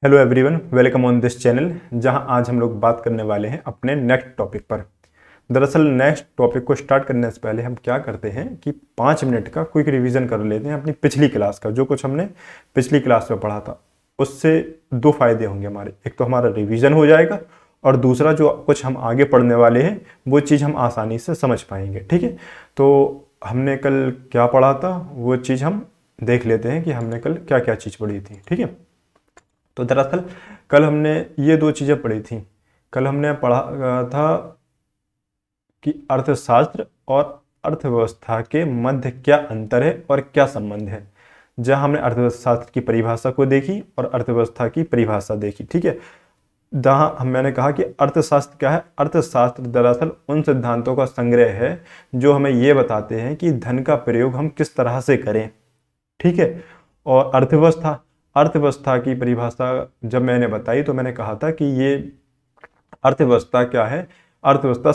Hello everyone, welcome on this channel. जहां आज हम लोग बात करने वाले हैं अपने नेक्स्ट टॉपिक पर। दरअसल नेक्स्ट टॉपिक को स्टार्ट करने से पहले हम क्या करते हैं कि 5 मिनट का क्विक रिवीजन कर लेते हैं अपनी पिछली क्लास का, जो कुछ हमने पिछली क्लास में पढ़ा था। उससे दो फायदे होंगे हमारे, एक तो हमारा रिवीजन हो जाएगा और दूसरा जो कुछ हम आगे पढ़ने वाले हैं वो चीज़ हम आसानी से समझ पाएंगे। ठीक है, तो हमने कल क्या पढ़ा था वो चीज़ हम देख लेते हैं कि हमने कल क्या क्या चीज़ पढ़ी थी। ठीक है, तो दरअसल कल हमने ये दो चीज़ें पढ़ी थी। कल हमने पढ़ा था कि अर्थशास्त्र और अर्थव्यवस्था के मध्य क्या अंतर है और क्या संबंध है। जहां हमने अर्थशास्त्र की परिभाषा को देखी और अर्थव्यवस्था की परिभाषा देखी। ठीक है, जहां मैंने कहा कि अर्थशास्त्र क्या है। अर्थशास्त्र दरअसल उन सिद्धांतों का संग्रह है जो हमें ये बताते हैं कि धन का प्रयोग हम किस तरह से करें। ठीक है, और अर्थव्यवस्था अर्थव्यवस्था की परिभाषा जब मैंने बताई तो मैंने कहा था कि ये अर्थव्यवस्था क्या है। अर्थव्यवस्था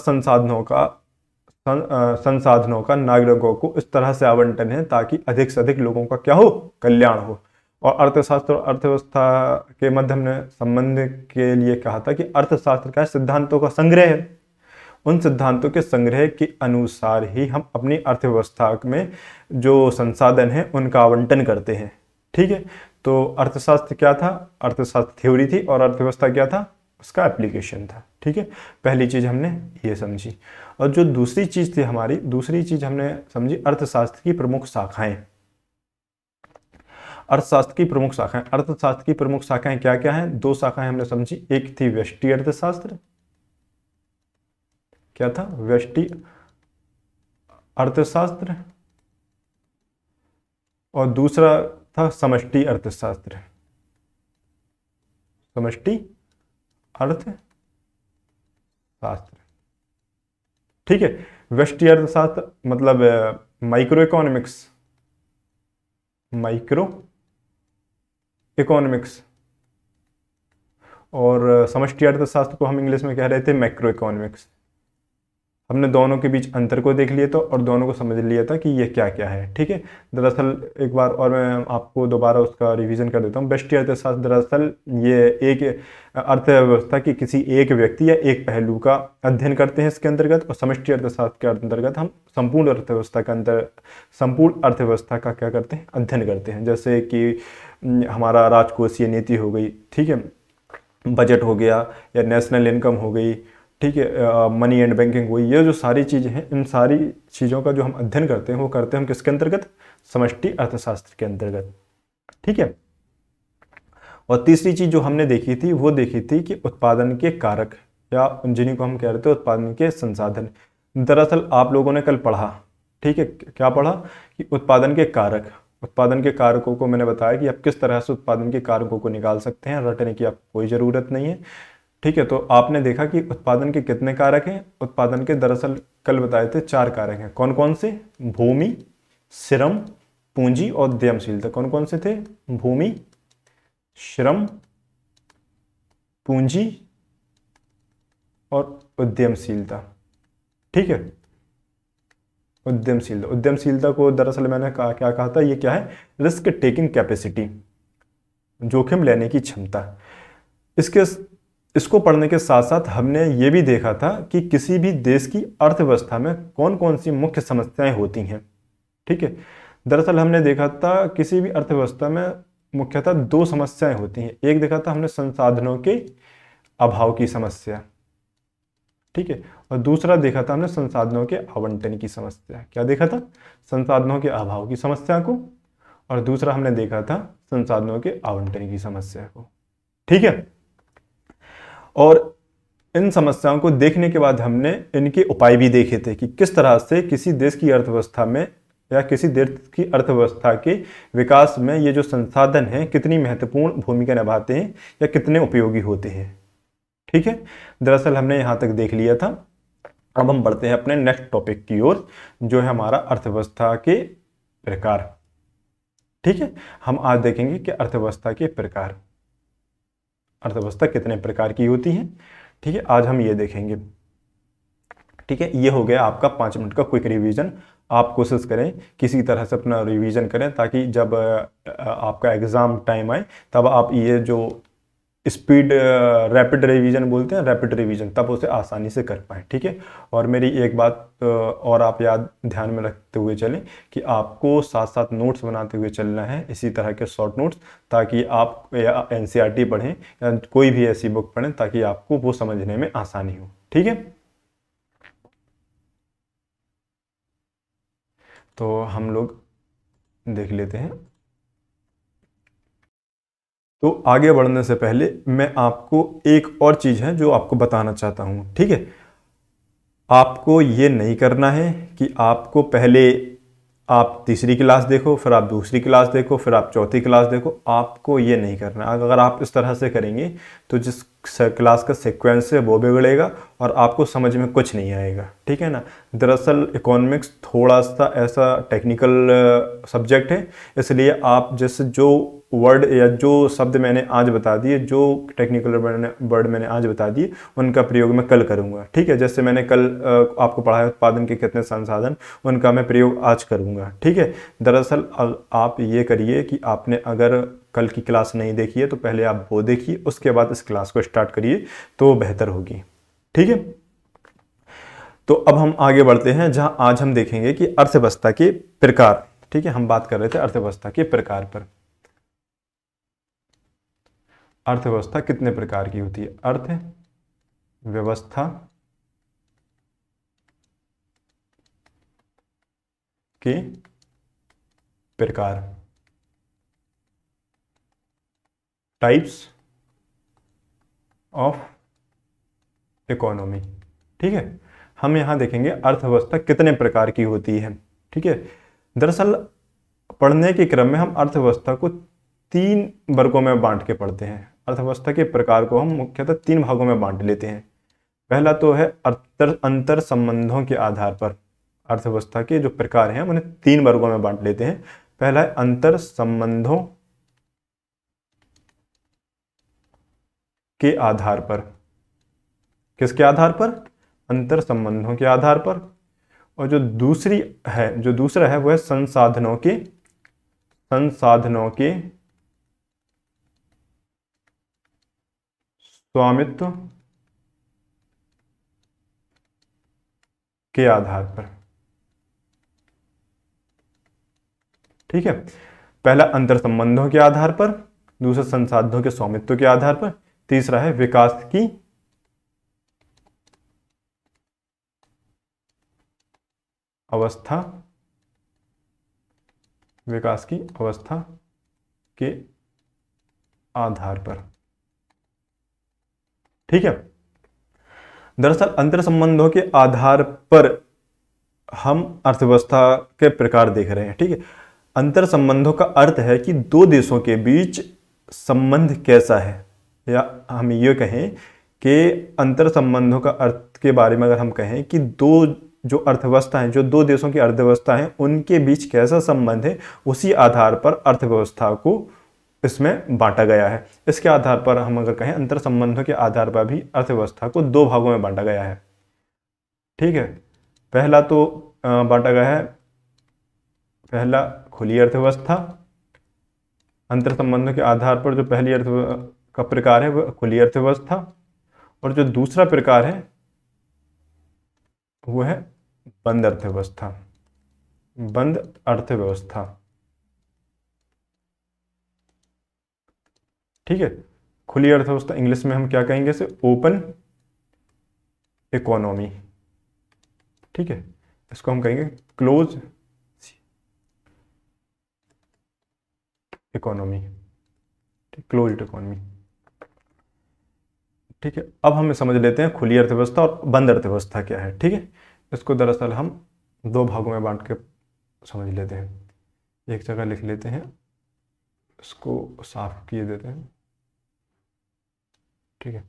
संसाधनों का नागरिकों को इस तरह से आवंटन है ताकि अधिक से अधिक लोगों का क्या हो, कल्याण हो। और अर्थशास्त्र और अर्थव्यवस्था के मध्य हमने संबंध के लिए कहा था कि अर्थशास्त्र का सिद्धांतों का संग्रह है। उन सिद्धांतों के संग्रह के अनुसार ही हम अपनी अर्थव्यवस्था में जो संसाधन है उनका आवंटन करते हैं। ठीक है, तो अर्थशास्त्र क्या था, अर्थशास्त्र थ्योरी थी और अर्थव्यवस्था क्या था, उसका एप्लीकेशन था। ठीक है, पहली चीज हमने ये समझी। और जो दूसरी चीज थी हमारी, दूसरी चीज हमने समझी अर्थशास्त्र की प्रमुख शाखाएं। अर्थशास्त्र की प्रमुख शाखाएं, अर्थशास्त्र की प्रमुख शाखाएं क्या क्या हैं। दो शाखाएं हमने समझी, एक थी व्यष्टि अर्थशास्त्र। क्या था, व्यष्टि अर्थशास्त्र, और दूसरा था समष्टि अर्थशास्त्र। समष्टि अर्थशास्त्र। ठीक है, व्यष्टि अर्थशास्त्र मतलब माइक्रो इकोनॉमिक्स, माइक्रो इकोनॉमिक्स, और समष्टि अर्थशास्त्र को हम इंग्लिश में कह रहे थे मैक्रो इकोनॉमिक्स। हमने दोनों के बीच अंतर को देख लिया था और दोनों को समझ लिया था कि ये क्या क्या है। ठीक है, दरअसल एक बार और मैं आपको दोबारा उसका रिवीजन कर देता हूँ। व्यष्टि अर्थशास्त्र दरअसल ये एक अर्थव्यवस्था की किसी एक व्यक्ति या एक पहलू का अध्ययन करते हैं इसके अंतर्गत। और समष्टि अर्थशास्त्र के अंतर्गत हम संपूर्ण अर्थव्यवस्था का क्या करते हैं, अध्ययन करते हैं। जैसे कि हमारा राजकोषीय नीति हो गई, ठीक है, बजट हो गया, या नेशनल इनकम हो गई, ठीक है, मनी एंड बैंकिंग हुई। ये जो सारी चीज़ें हैं, इन सारी चीज़ों का जो हम अध्ययन करते हैं वो करते हैं हम किसके अंतर्गत, समष्टि अर्थशास्त्र के अंतर्गत। ठीक है, और तीसरी चीज़ जो हमने देखी थी वो देखी थी कि उत्पादन के कारक, या जिन्हीं को हम कह रहे थे उत्पादन के संसाधन। दरअसल आप लोगों ने कल पढ़ा, ठीक है, क्या पढ़ा कि उत्पादन के कारक, उत्पादन के कारकों को मैंने बताया कि आप किस तरह से उत्पादन के कारकों को निकाल सकते हैं, रटने की आपको कोई ज़रूरत नहीं है। ठीक है, तो आपने देखा कि उत्पादन के कितने कारक हैं। उत्पादन के दरअसल कल बताए थे 4 कारक हैं। कौन कौन से, भूमि, श्रम, पूंजी और उद्यमशीलता। कौन कौन से थे, भूमि, श्रम, पूंजी और उद्यमशीलता। ठीक है, उद्यमशीलता को दरअसल मैंने क्या कहा था, ये क्या है, रिस्क टेकिंग कैपेसिटी, जोखिम लेने की क्षमता। इसको पढ़ने के साथ साथ हमने ये भी देखा था कि किसी भी देश की अर्थव्यवस्था में कौन कौन सी मुख्य समस्याएं होती हैं। ठीक है, दरअसल हमने देखा था किसी भी अर्थव्यवस्था में मुख्यतः 2 समस्याएं होती हैं। एक देखा था हमने संसाधनों के अभाव की समस्या, ठीक है, और दूसरा देखा था हमने संसाधनों के आवंटन की समस्या। क्या देखा था, संसाधनों के अभाव की समस्या को, और दूसरा हमने देखा था संसाधनों के आवंटन की समस्या को। ठीक है, और इन समस्याओं को देखने के बाद हमने इनके उपाय भी देखे थे कि किस तरह से किसी देश की अर्थव्यवस्था में या किसी देश की अर्थव्यवस्था के विकास में ये जो संसाधन हैं कितनी महत्वपूर्ण भूमिका निभाते हैं या कितने उपयोगी होते हैं। ठीक है, दरअसल हमने यहाँ तक देख लिया था। अब हम बढ़ते हैं अपने नेक्स्ट टॉपिक की ओर, जो है हमारा अर्थव्यवस्था के प्रकार। ठीक है, हम आज देखेंगे कि अर्थव्यवस्था के प्रकार, अर्थव्यवस्था कितने प्रकार की होती है। ठीक है, आज हम ये देखेंगे। ठीक है, ये हो गया आपका 5 मिनट का क्विक रिवीजन। आप कोशिश करें किसी तरह से अपना रिवीजन करें ताकि जब आपका एग्ज़ाम टाइम आए तब आप ये जो स्पीड रैपिड रिवीजन बोलते हैं, रैपिड रिवीजन, तब उसे आसानी से कर पाएँ। ठीक है। और मेरी एक बात और आप याद ध्यान में रखते हुए चलें कि आपको साथ साथ नोट्स बनाते हुए चलना है, इसी तरह के शॉर्ट नोट्स, ताकि आप या एनसीईआरटी पढ़ें या कोई भी ऐसी बुक पढ़ें ताकि आपको वो समझने में आसानी हो। ठीक है। तो हम लोग देख लेते हैं। तो आगे बढ़ने से पहले मैं आपको एक और चीज़ है जो आपको बताना चाहता हूँ। ठीक है। आपको ये नहीं करना है कि आपको पहले आप तीसरी क्लास देखो, फिर आप दूसरी क्लास देखो, फिर आप चौथी क्लास देखो। आपको ये नहीं करना। अगर आप इस तरह से करेंगे तो जिस क्लास का सीक्वेंस है वो बिगड़ेगा और आपको समझ में कुछ नहीं आएगा। ठीक है ना। दरअसल इकोनॉमिक्स थोड़ा सा ऐसा टेक्निकल सब्जेक्ट है, इसलिए आप जैसे जो वर्ड या जो शब्द मैंने आज बता दिए, जो टेक्निकल वर्ड मैंने आज बता दिए, उनका प्रयोग मैं कल करूंगा। ठीक है। जैसे मैंने कल आपको पढ़ा है उत्पादन के कितने संसाधन, उनका मैं प्रयोग आज करूंगा। ठीक है। दरअसल आप ये करिए कि आपने अगर कल की क्लास नहीं देखी है तो पहले आप वो देखिए, उसके बाद इस क्लास को स्टार्ट करिए तो बेहतर होगी। ठीक है। तो अब हम आगे बढ़ते हैं, जहां आज हम देखेंगे कि अर्थव्यवस्था के प्रकार। ठीक है। हम बात कर रहे थे अर्थव्यवस्था के प्रकार पर। अर्थव्यवस्था कितने प्रकार की होती है? अर्थव्यवस्था के प्रकार, टाइप्स ऑफ इकोनॉमी। ठीक है। हम यहां देखेंगे अर्थव्यवस्था कितने प्रकार की होती है। ठीक है। दरअसल पढ़ने के क्रम में हम अर्थव्यवस्था को 3 वर्गों में बांट के पढ़ते हैं। अर्थव्यवस्था के प्रकार को हम मुख्यतः 3 भागों में बांट लेते हैं। पहला तो है अंतर संबंधों के आधार पर। अर्थव्यवस्था के जो प्रकार हैं उन्हें 3 वर्गों में बांट लेते हैं। पहला है अंतर संबंधों के आधार पर। किसके आधार पर? अंतर संबंधों के आधार पर। और जो दूसरा है वो है संसाधनों के स्वामित्व के आधार पर। ठीक है। पहला अंतर संबंधों के आधार पर, दूसरा संसाधनों के स्वामित्व के आधार पर, तीसरा है विकास की अवस्था, विकास की अवस्था के आधार पर। ठीक है। दरअसल अंतर संबंधों के आधार पर हम अर्थव्यवस्था के प्रकार देख रहे हैं। ठीक है। अंतर संबंधों का अर्थ है कि दो देशों के बीच संबंध कैसा है, या हम ये कहें कि अंतर संबंधों का अर्थ के बारे में अगर हम कहें कि जो अर्थव्यवस्था है, जो दो देशों की अर्थव्यवस्था है, उनके बीच कैसा संबंध है, उसी आधार पर अर्थव्यवस्था को इसमें बांटा गया है। इसके आधार पर हम अगर कहें अंतर संबंधों के आधार पर भी अर्थव्यवस्था को 2 भागों में बांटा गया है। ठीक है। पहला तो बांटा गया है, पहला खुली अर्थव्यवस्था। अंतर संबंधों के आधार पर जो पहली अर्थ का प्रकार है वह खुली अर्थव्यवस्था, और जो दूसरा प्रकार है वो है बंद अर्थव्यवस्था। बंद अर्थव्यवस्था। ठीक है। खुली अर्थव्यवस्था इंग्लिश में हम क्या कहेंगे इसे? Open economy. ठीक है। इसको हम कहेंगे क्लोज इकोनॉमी, क्लोज्ड इकोनॉमी। ठीक है। अब हम समझ लेते हैं खुली अर्थव्यवस्था और बंद अर्थव्यवस्था क्या है। ठीक है। इसको दरअसल हम 2 भागों में बांट के समझ लेते हैं। एक जगह लिख लेते हैं, इसको साफ किए देते हैं। ठीक है।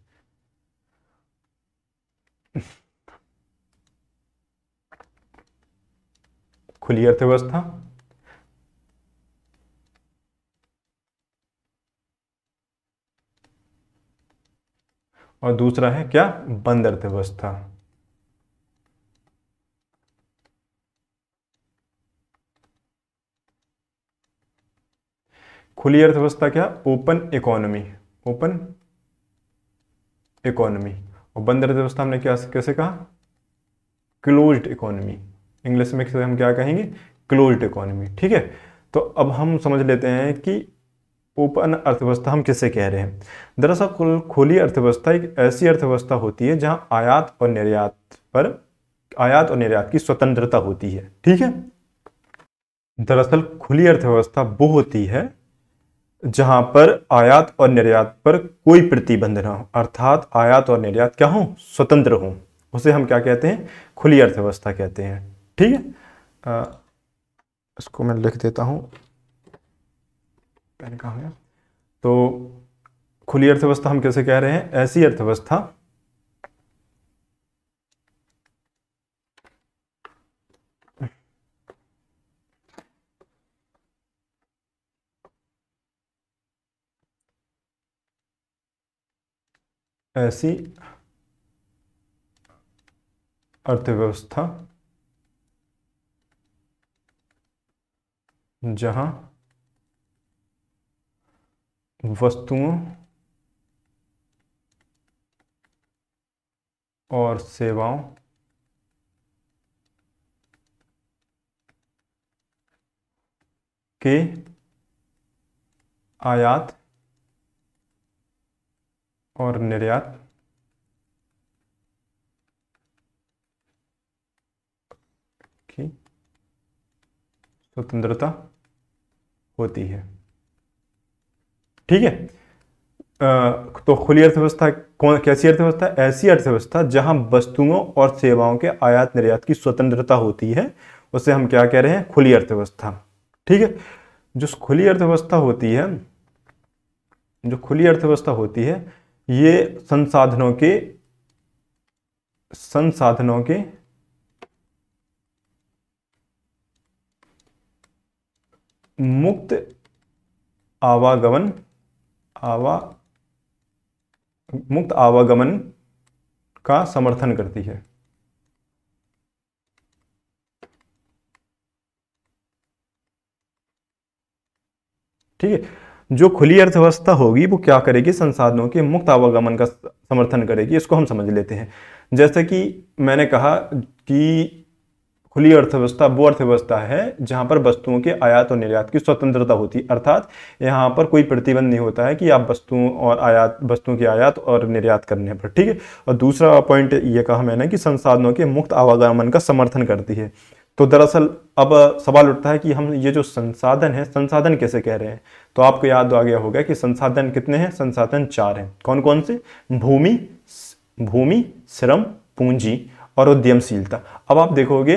खुली अर्थव्यवस्था, और दूसरा है क्या? बंद अर्थव्यवस्था। खुली अर्थव्यवस्था क्या? Open economy. Open economy. और बंद अर्थव्यवस्था हमने क्या कैसे कहा? Closed economy. इंग्लिश में हम क्या कहेंगे? Closed economy. ठीक है, तो अब हम समझ लेते हैं कि ओपन अर्थव्यवस्था हम किसे कह रहे हैं। दरअसल खुली अर्थव्यवस्था एक ऐसी अर्थव्यवस्था होती है जहां आयात और निर्यात की स्वतंत्रता होती है। ठीक है, दरअसल खुली अर्थव्यवस्था वो होती है जहां पर आयात और निर्यात पर कोई प्रतिबंध ना हो, अर्थात आयात और निर्यात क्या हो? स्वतंत्र हो। उसे हम क्या कहते हैं? खुली अर्थव्यवस्था कहते हैं। ठीक है, इसको मैं लिख देता हूं, पेन कहाँ है? तो खुली अर्थव्यवस्था हम कैसे कह रहे हैं? ऐसी अर्थव्यवस्था ऐसी अर्थव्यवस्था जहां वस्तुओं और सेवाओं के आयात और निर्यात की स्वतंत्रता होती है। ठीक है, तो खुली अर्थव्यवस्था कैसी अर्थव्यवस्था? ऐसी अर्थव्यवस्था जहां वस्तुओं और सेवाओं के आयात निर्यात की स्वतंत्रता होती है, उसे हम क्या कह रहे हैं? खुली अर्थव्यवस्था। ठीक है, जो खुली अर्थव्यवस्था होती है, जो खुली अर्थव्यवस्था होती है, ये संसाधनों के मुक्त आवागमन मुक्त आवागमन का समर्थन करती है। ठीक है, जो खुली अर्थव्यवस्था होगी वो क्या करेगी? संसाधनों के मुक्त आवागमन का समर्थन करेगी। इसको हम समझ लेते हैं। जैसे कि मैंने कहा कि खुली अर्थव्यवस्था वो अर्थव्यवस्था है जहां पर वस्तुओं के आयात और निर्यात की स्वतंत्रता होती है, अर्थात यहां पर कोई प्रतिबंध नहीं होता है कि आप वस्तुओं के आयात और निर्यात करने पर। ठीक है, और दूसरा पॉइंट ये कहा मैंने कि संसाधनों के मुक्त आवागमन का समर्थन करती है। तो दरअसल अब सवाल उठता है कि हम ये जो संसाधन है, संसाधन कैसे कह रहे हैं? तो आपको याद आ गया होगा कि संसाधन कितने हैं? संसाधन 4 हैं। कौन कौन से? भूमि, श्रम, पूंजी और उद्यमशीलता। अब आप देखोगे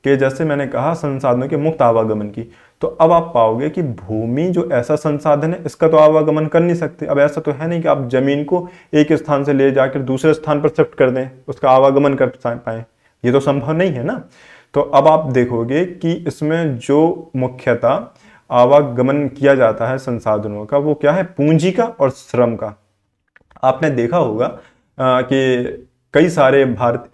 कि जैसे मैंने कहा संसाधनों के मुक्त आवागमन की, तो अब आप पाओगे कि भूमि जो ऐसा संसाधन है, इसका तो आवागमन कर नहीं सकते। अब ऐसा तो है नहीं कि आप जमीन को एक स्थान से ले जाकर दूसरे स्थान पर शिफ्ट कर दें, उसका आवागमन कर पाए, ये तो संभव नहीं है ना। तो अब आप देखोगे कि इसमें जो मुख्यतः आवागमन किया जाता है संसाधनों का, वो क्या है? पूंजी का और श्रम का। आपने देखा होगा कि कई सारे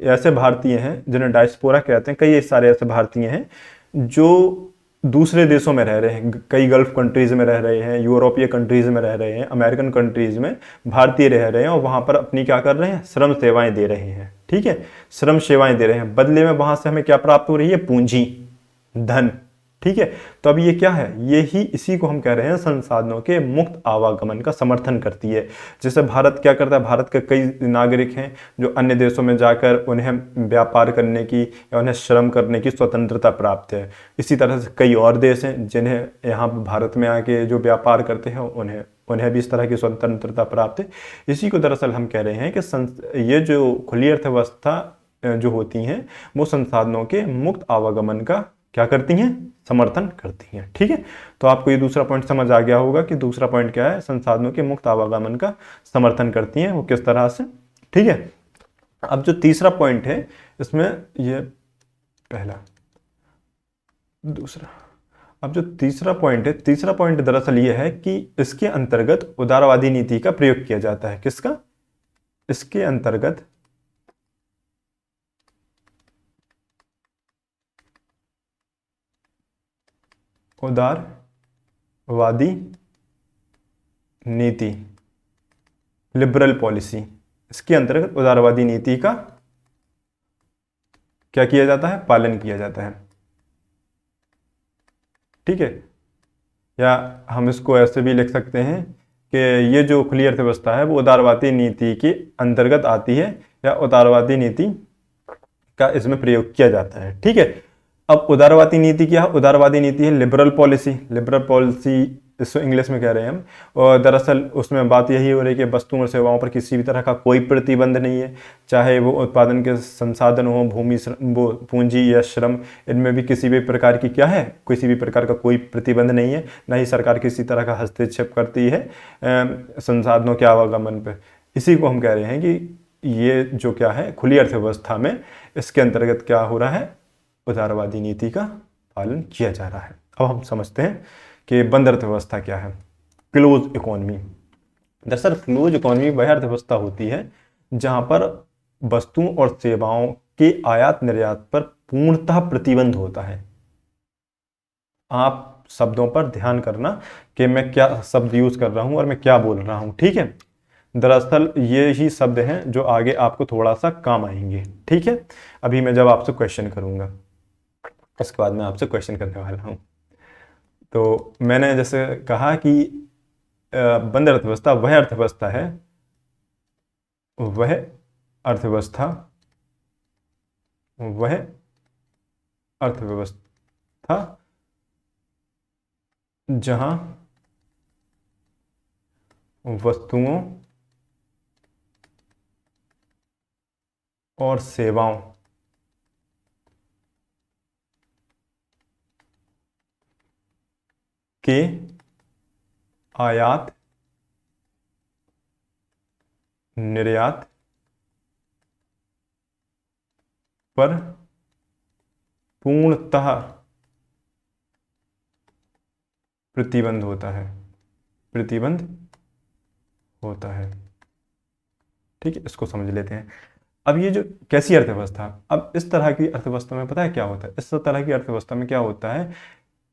ऐसे भारतीय हैं जिन्हें डायस्पोरा कहते हैं, कई सारे ऐसे भारतीय हैं जो दूसरे देशों में रह रहे हैं, कई गल्फ कंट्रीज में रह रहे हैं, यूरोपीय कंट्रीज में रह रहे हैं, अमेरिकन कंट्रीज में भारतीय रह रहे हैं, और वहां पर अपनी क्या कर रहे हैं? श्रम सेवाएं दे रहे हैं। ठीक है, श्रम सेवाएं दे रहे हैं, बदले में वहां से हमें क्या प्राप्त हो रही है? पूंजी, धन। ठीक है, तो अब ये क्या है? इसी को हम कह रहे हैं संसाधनों के मुक्त आवागमन का समर्थन करती है। जैसे भारत क्या करता है? भारत के कई नागरिक हैं जो अन्य देशों में जाकर उन्हें व्यापार करने की या उन्हें श्रम करने की स्वतंत्रता प्राप्त है। इसी तरह से कई और देश हैं जिन्हें यहाँ भारत में आके जो व्यापार करते हैं उन्हें भी इस तरह की स्वतंत्रता प्राप्त है। इसी को दरअसल हम कह रहे हैं कि ये जो खुली अर्थव्यवस्था जो होती हैं, वो संसाधनों के मुक्त आवागमन का क्या करती हैं? समर्थन करती हैं। ठीक है, तो आपको ये दूसरा पॉइंट समझ आ गया होगा कि दूसरा पॉइंट क्या है? संसाधनों के मुक्त आवागमन का समर्थन करती हैं, वो किस तरह से। ठीक है, अब जो तीसरा पॉइंट है इसमें, ये पहला, दूसरा, अब जो तीसरा पॉइंट है, तीसरा पॉइंट दरअसल ये है कि इसके अंतर्गत उदारवादी नीति का प्रयोग किया जाता है। किसका? इसके अंतर्गत उदारवादी नीति, लिबरल पॉलिसी, इसके अंतर्गत उदारवादी नीति का क्या किया जाता है, पालन किया जाता है। ठीक है, या हम इसको ऐसे भी लिख सकते हैं कि ये जो खुली अर्थव्यवस्था है वो उदारवादी नीति के अंतर्गत आती है, या उदारवादी नीति का इसमें प्रयोग किया जाता है। ठीक है, अब उदारवादी नीति क्या है? उदारवादी नीति है लिबरल पॉलिसी। लिबरल पॉलिसी इसको इंग्लिश में कह रहे हैं हम, और दरअसल उसमें बात यही हो रही है कि वस्तुओं और सेवाओं पर किसी भी तरह का कोई प्रतिबंध नहीं है, चाहे वो उत्पादन के संसाधन हो, भूमि, वो पूंजी या श्रम, इनमें भी किसी भी प्रकार की क्या है, किसी भी प्रकार का कोई प्रतिबंध नहीं है, ना ही सरकार किसी तरह का हस्तक्षेप करती है संसाधनों के आवागमन पर। इसी को हम कह रहे हैं कि ये जो क्या है खुली अर्थव्यवस्था में, इसके अंतर्गत क्या हो रहा है, उदारवादी नीति का पालन किया जा रहा है। अब हम समझते हैं कि बंद अर्थव्यवस्था क्या है, क्लोज इकोनॉमी। दरअसल क्लोज इकोनॉमी वह अर्थव्यवस्था होती है जहां पर वस्तुओं और सेवाओं के आयात निर्यात पर पूर्णतः प्रतिबंध होता है। आप शब्दों पर ध्यान करना कि मैं क्या शब्द यूज कर रहा हूं और मैं क्या बोल रहा हूं। ठीक है, दरअसल ये ही शब्द हैं जो आगे आपको थोड़ा सा काम आएंगे। ठीक है, अभी मैं जब आपसे क्वेश्चन करूंगा, इसके बाद मैं आपसे क्वेश्चन करने वाला हूं। तो मैंने जैसे कहा कि बंद अर्थव्यवस्था वह अर्थव्यवस्था है, वह अर्थव्यवस्था वह अर्थव्यवस्था जहां वस्तुओं और सेवाओं के आयात निर्यात पर पूर्णतः प्रतिबंध होता है, प्रतिबंध होता है। ठीक है, इसको समझ लेते हैं। अब ये जो कैसी अर्थव्यवस्था, अब इस तरह की अर्थव्यवस्था में पता है क्या होता है, इस तरह की अर्थव्यवस्था में क्या होता है,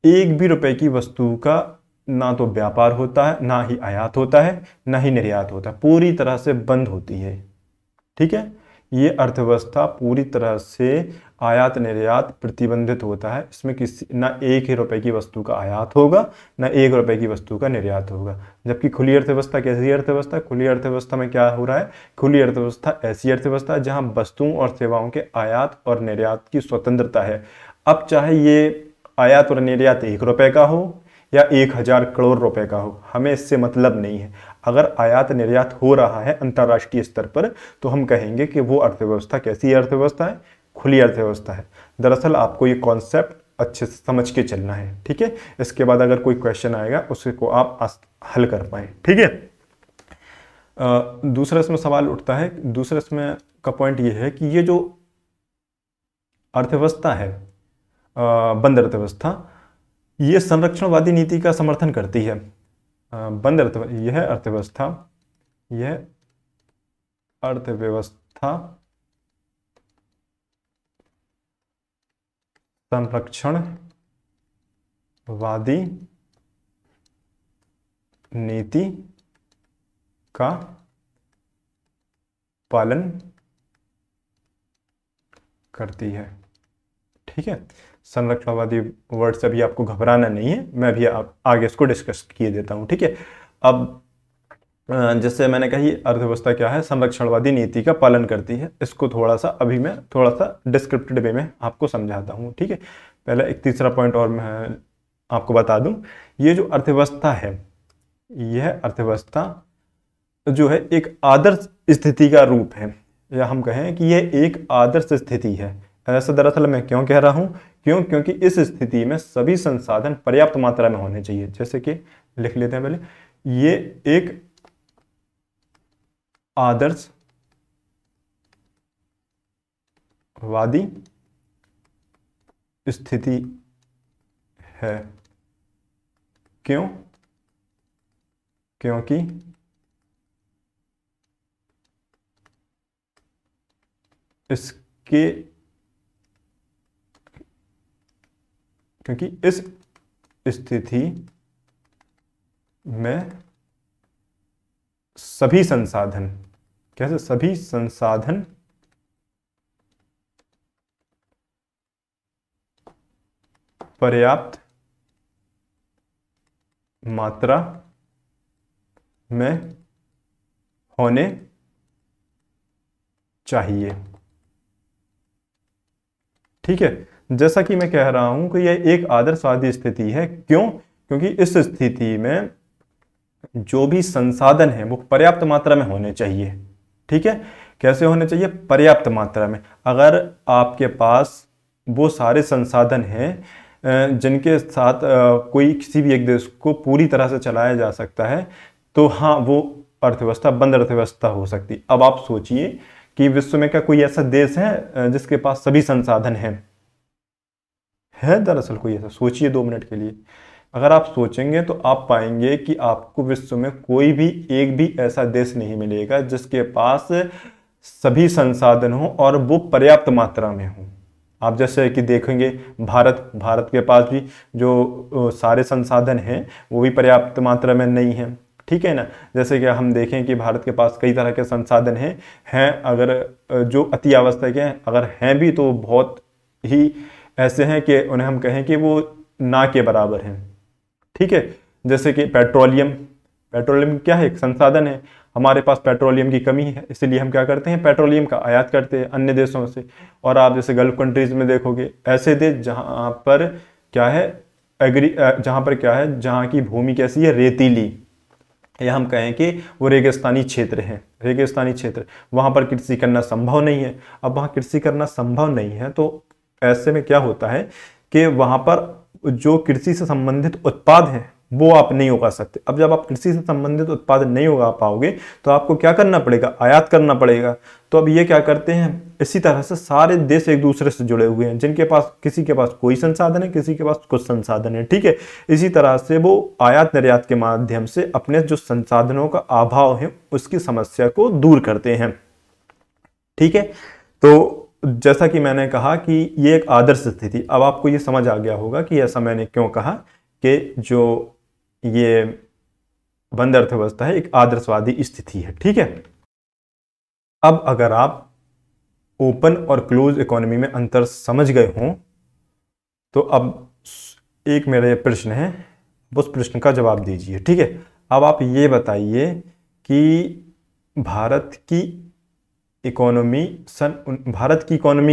एक भी रुपए की वस्तु का ना तो व्यापार होता है, ना ही आयात होता है, ना ही निर्यात होता है, पूरी तरह से बंद होती है। ठीक है, ये अर्थव्यवस्था पूरी तरह से आयात निर्यात प्रतिबंधित होता है। इसमें किसी ना एक ही रुपए की वस्तु का आयात होगा, ना एक रुपए की वस्तु का निर्यात होगा। जबकि खुली अर्थव्यवस्था कैसी अर्थव्यवस्था, खुली अर्थव्यवस्था में क्या हो रहा है, खुली अर्थव्यवस्था ऐसी अर्थव्यवस्था जहां वस्तुओं और सेवाओं के आयात और निर्यात की स्वतंत्रता है। अब चाहे ये आयात और निर्यात 1 रुपए का हो या 1000 करोड़ रुपए का हो, हमें इससे मतलब नहीं है। अगर आयात निर्यात हो रहा है अंतर्राष्ट्रीय स्तर पर, तो हम कहेंगे कि वो अर्थव्यवस्था कैसी अर्थव्यवस्था है, खुली अर्थव्यवस्था है। दरअसल आपको ये कॉन्सेप्ट अच्छे से समझ के चलना है। ठीक है, इसके बाद अगर कोई क्वेश्चन आएगा उसको आप हल कर पाए। ठीक है, दूसरा इसमें सवाल उठता है, दूसरा इसमें का पॉइंट ये है कि ये जो अर्थव्यवस्था है बंद अर्थव्यवस्था, ये संरक्षणवादी नीति का समर्थन करती है। बंद यह अर्थव्यवस्था संरक्षणवादी नीति का पालन करती है। ठीक है, संरक्षणवादी वर्ड से भी आपको घबराना नहीं है, मैं भी आगे इसको डिस्कस किए देता हूं। ठीक है, अब जैसे मैंने कही अर्थव्यवस्था क्या है, संरक्षणवादी नीति का पालन करती है। इसको थोड़ा सा अभी मैं थोड़ा सा डिस्क्रिप्टिव वे में आपको समझाता हूं। ठीक है, पहले एक तीसरा पॉइंट और मैं आपको बता दूं, ये जो अर्थव्यवस्था है, यह अर्थव्यवस्था जो है एक आदर्श स्थिति का रूप है, या हम कहें कि यह एक आदर्श स्थिति है। ऐसा दरअसल मैं क्यों कह रहा हूं, क्योंकि इस स्थिति में सभी संसाधन पर्याप्त मात्रा में होने चाहिए। जैसे कि लिख लेते हैं पहले, ये एक आदर्शवादी स्थिति है। क्यों? क्योंकि इस स्थिति में सभी संसाधन कैसे सभी संसाधन पर्याप्त मात्रा में होने चाहिए। ठीक है, जैसा कि मैं कह रहा हूं कि यह एक आदर्शवादी स्थिति है। क्यों? क्योंकि इस स्थिति में जो भी संसाधन है वो पर्याप्त मात्रा में होने चाहिए। ठीक है, कैसे होने चाहिए? पर्याप्त मात्रा में। अगर आपके पास वो सारे संसाधन हैं जिनके साथ कोई किसी भी एक देश को पूरी तरह से चलाया जा सकता है, तो हाँ, वो अर्थव्यवस्था बंद अर्थव्यवस्था हो सकती। अब आप सोचिए कि विश्व में क्या कोई ऐसा देश है जिसके पास सभी संसाधन हैं? है दरअसल कोई ऐसा? सोचिए 2 मिनट के लिए। अगर आप सोचेंगे तो आप पाएंगे कि आपको विश्व में कोई भी एक भी ऐसा देश नहीं मिलेगा जिसके पास सभी संसाधन हो और वो पर्याप्त मात्रा में हो। आप जैसे कि देखेंगे भारत के पास भी जो सारे संसाधन हैं वो भी पर्याप्त मात्रा में नहीं है। ठीक है ना? जैसे कि हम देखें कि भारत के पास कई तरह के संसाधन हैं अगर जो अति आवश्यक हैं, अगर हैं भी तो बहुत ही ऐसे हैं कि उन्हें हम कहें कि वो ना के बराबर हैं। ठीक है, जैसे कि पेट्रोलियम क्या है? एक संसाधन है। हमारे पास पेट्रोलियम की कमी है, इसलिए हम क्या करते हैं? पेट्रोलियम का आयात करते हैं अन्य देशों से। और आप जैसे गल्फ कंट्रीज में देखोगे, ऐसे देश जहां पर क्या है, जहां की भूमि कैसी है? रेतीली, या हम कहें कि वो रेगिस्तानी क्षेत्र है। रेगिस्तानी क्षेत्र, वहां पर कृषि करना संभव नहीं है। अब वहां कृषि करना संभव नहीं है तो ऐसे में क्या होता है कि वहां पर जो कृषि से संबंधित उत्पाद हैं वो आप नहीं उगा सकते। अब जब आप कृषि से संबंधित उत्पाद नहीं उगा पाओगे तो आपको क्या करना पड़ेगा? आयात करना पड़ेगा। तो अब ये क्या करते हैं? इसी तरह से सारे देश एक दूसरे से जुड़े हुए हैं, जिनके पास किसी के पास कोई संसाधन है, किसी के पास कुछ संसाधन है। ठीक है, इसी तरह से वो आयात निर्यात के माध्यम से अपने जो संसाधनों का अभाव है उसकी समस्या को दूर करते हैं। ठीक है, तो जैसा कि मैंने कहा कि ये एक आदर्श स्थिति। अब आपको ये समझ आ गया होगा कि ऐसा मैंने क्यों कहा कि जो ये बंद अर्थव्यवस्था है एक आदर्शवादी स्थिति है। ठीक है, अब अगर आप ओपन और क्लोज इकोनॉमी में अंतर समझ गए हों तो अब एक मेरा प्रश्न है, उस प्रश्न का जवाब दीजिए। ठीक है, अब आप ये बताइए कि भारत की इकोनॉमी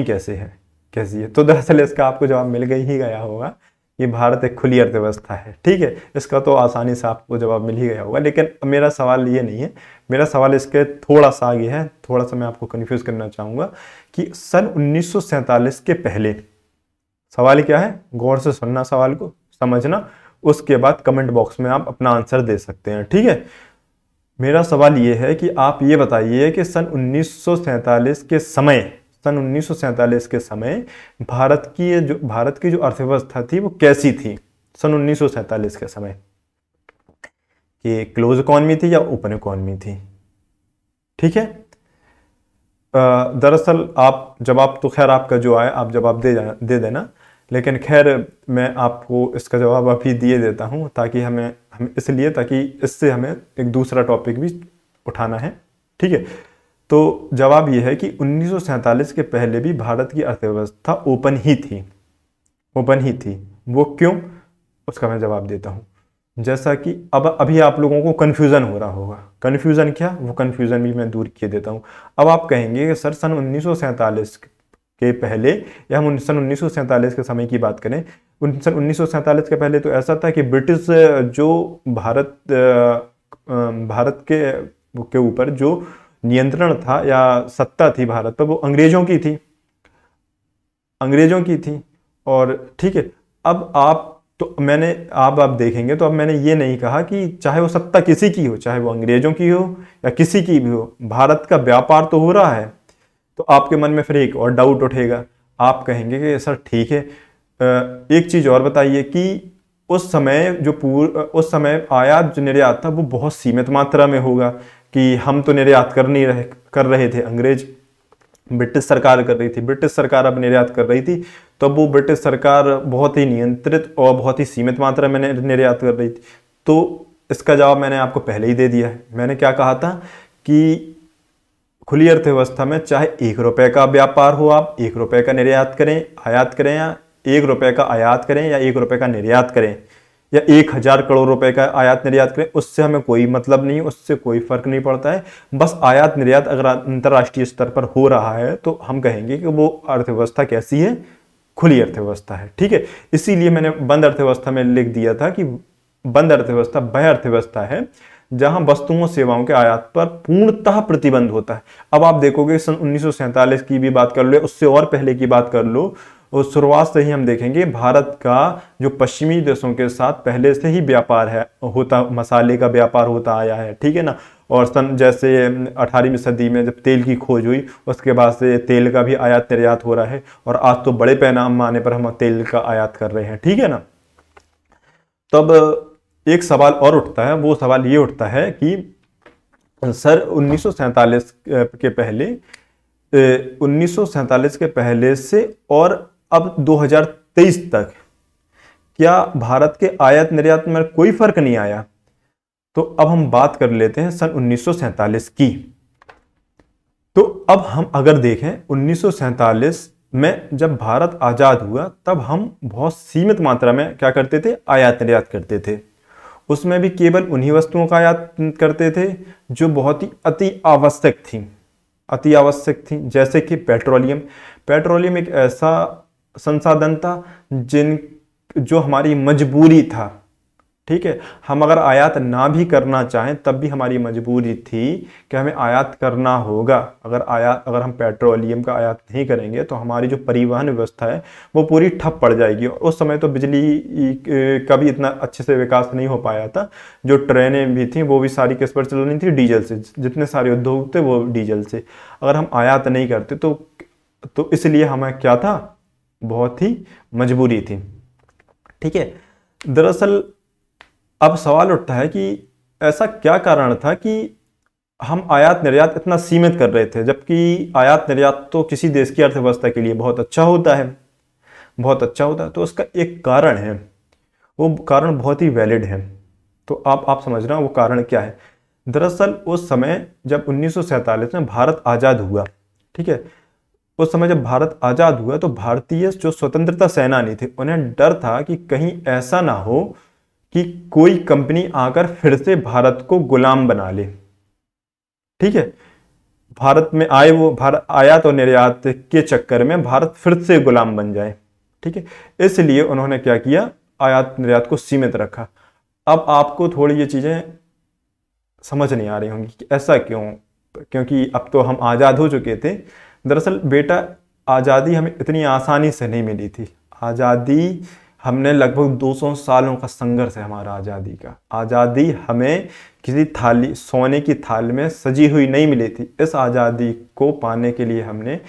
कैसी है? तो दरअसल इसका आपको जवाब मिल ही गया होगा कि भारत एक खुली अर्थव्यवस्था है। ठीक है, इसका तो आसानी से आपको जवाब मिल ही गया होगा। लेकिन मेरा सवाल ये नहीं है, मेरा सवाल इसके थोड़ा सा आगे है। थोड़ा सा मैं आपको कन्फ्यूज करना चाहूँगा कि सन 1947 के पहले, सवाल क्या है? गौर से सुनना, सवाल को समझना, उसके बाद कमेंट बॉक्स में आप अपना आंसर दे सकते हैं। ठीक है, मेरा सवाल ये है कि आप ये बताइए कि सन 1947 के समय भारत की जो अर्थव्यवस्था थी वो कैसी थी सन 1947 के समय? कि क्लोज इकोनॉमी थी या ओपन इकोनॉमी थी? ठीक है, दरअसल जवाब तो खैर आपका जो आए आप जवाब दे देना, लेकिन खैर मैं आपको इसका जवाब अभी दिए देता हूं ताकि ताकि इससे हमें एक दूसरा टॉपिक भी उठाना है। ठीक है, तो जवाब यह है कि 1947 के पहले भी भारत की अर्थव्यवस्था ओपन ही थी। वो क्यों? उसका मैं जवाब देता हूं। जैसा कि अब अभी आप लोगों को कन्फ्यूजन हो रहा होगा। कन्फ्यूजन क्या? वो कन्फ्यूजन भी मैं दूर किए देता हूं। अब आप कहेंगे कि सर सन 1947 के पहले, या हम सन 1947 के समय की बात करें, सन 1947 के पहले तो ऐसा था कि ब्रिटिश जो भारत के ऊपर जो नियंत्रण था या सत्ता थी भारत पर, वो अंग्रेजों की थी। और ठीक है, अब आप देखेंगे तो अब मैंने ये नहीं कहा कि चाहे वो सत्ता किसी की हो, चाहे वो अंग्रेजों की हो या किसी की भी हो, भारत का व्यापार तो हो रहा है। तो आपके मन में फिर एक और डाउट उठेगा। आप कहेंगे कि सर ठीक है, एक चीज और बताइए कि उस समय आयात जो निर्यात था वो बहुत सीमित मात्रा में होगा कि हम तो निर्यात कर रहे थे, ब्रिटिश सरकार कर रही थी। ब्रिटिश सरकार अब निर्यात कर रही थी, तो वो ब्रिटिश सरकार बहुत ही नियंत्रित और बहुत ही सीमित मात्रा में निर्यात कर रही थी। तो इसका जवाब मैंने आपको पहले ही दे दिया है। मैंने क्या कहा था कि खुली अर्थव्यवस्था में चाहे 1 रुपए का व्यापार हो, आप 1 रुपए का निर्यात करें, आयात करें, या 1 रुपए का आयात करें या 1 रुपए का निर्यात करें, या 1000 करोड़ रुपए का आयात निर्यात करें, उससे हमें कोई मतलब नहीं, उससे कोई फर्क नहीं पड़ता है। बस आयात निर्यात अगर अंतर्राष्ट्रीय स्तर पर हो रहा है तो हम कहेंगे कि वो अर्थव्यवस्था कैसी है, खुली अर्थव्यवस्था है। ठीक है, इसीलिए मैंने बंद अर्थव्यवस्था में लिख दिया था कि बंद अर्थव्यवस्था वह अर्थव्यवस्था है जहां वस्तुओं सेवाओं के आयात पर पूर्णतः प्रतिबंध होता है। अब आप देखोगे सन 1947 की भी बात कर लो, उससे और पहले की बात कर लो, और शुरुआत से ही हम देखेंगे भारत का जो पश्चिमी देशों के साथ पहले से ही व्यापार है होता, मसाले का व्यापार होता आया है। ठीक है ना, और सन जैसे 18वीं सदी में जब तेल की खोज हुई, उसके बाद से तेल का भी आयात निर्यात हो रहा है, और आज तो बड़े पैमाने पर हम तेल का आयात कर रहे हैं। ठीक है ना, तब एक सवाल और उठता है, वो सवाल ये उठता है कि सर 1947 के पहले 1947 के पहले से और अब 2023 तक क्या भारत के आयात निर्यात में कोई फर्क नहीं आया? तो अब हम बात कर लेते हैं सन 1947 की। तो अब हम अगर देखें 1947 में जब भारत आजाद हुआ तब हम बहुत सीमित मात्रा में क्या करते थे, आयात निर्यात करते थे। उसमें भी केवल उन्हीं वस्तुओं का आयात करते थे जो बहुत ही अति आवश्यक थी, जैसे कि पेट्रोलियम। पेट्रोलियम एक ऐसा संसाधन था जो हमारी मजबूरी था। ठीक है, हम अगर आयात ना भी करना चाहें तब भी हमारी मजबूरी थी कि हमें आयात करना होगा। अगर हम पेट्रोलियम का आयात नहीं करेंगे तो हमारी जो परिवहन व्यवस्था है वो पूरी ठप पड़ जाएगी। और उस समय तो बिजली का भी इतना अच्छे से विकास नहीं हो पाया था। जो ट्रेनें भी थी वो भी सारी किस पर चल रही थी, डीजल से। जितने सारे उद्योग थे वो डीजल से। अगर हम आयात नहीं करते तो इसलिए हमें क्या था, बहुत ही मजबूरी थी। ठीक है, दरअसल अब सवाल उठता है कि ऐसा क्या कारण था कि हम आयात निर्यात इतना सीमित कर रहे थे, जबकि आयात निर्यात तो किसी देश की अर्थव्यवस्था के लिए बहुत अच्छा होता है। तो उसका एक कारण है, वो कारण बहुत ही वैलिड है। तो आप समझना वो कारण क्या है। दरअसल उस समय जब 1947 में भारत आज़ाद हुआ, ठीक है, उस समय जब भारत आज़ाद हुआ तो भारतीय जो स्वतंत्रता सेनानी थे उन्हें डर था कि कहीं ऐसा ना हो कि कोई कंपनी आकर फिर से भारत को गुलाम बना ले। ठीक है, भारत में आए वो आयात और निर्यात के चक्कर में भारत फिर से गुलाम बन जाए। ठीक है, इसलिए उन्होंने क्या किया, आयात निर्यात को सीमित रखा। अब आपको थोड़ी ये चीजें समझ नहीं आ रही होंगी कि ऐसा क्यों, क्योंकि अब तो हम आज़ाद हो चुके थे। दरअसल बेटा, आज़ादी हमें इतनी आसानी से नहीं मिली थी। आज़ादी हमने लगभग 200 सालों का संघर्ष है हमारा आज़ादी का। आज़ादी हमें किसी थाली, सोने की थाली में सजी हुई नहीं मिली थी। इस आज़ादी को पाने के लिए हमने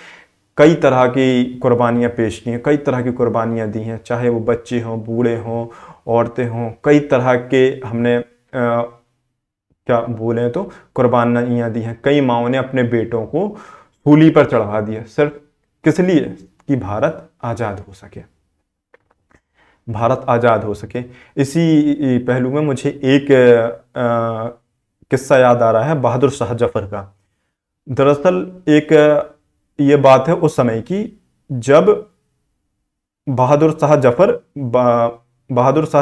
कई तरह की कुर्बानियाँ पेश की हैं, कई तरह की कुर्बानियाँ दी हैं, चाहे वो बच्चे हों, बूढ़े हों, औरतें हों, कई तरह के हमने क्या बोले तो कुर्बानियाँ दी हैं। कई माँओं ने अपने बेटों को सूली पर चढ़ा दिया, सिर्फ किस लिए कि भारत आज़ाद हो सके, भारत आज़ाद हो सके। इसी पहलू में मुझे एक किस्सा याद आ रहा है बहादुर शाह जफर का। दरअसल एक ये बात है उस समय की जब बहादुर शाह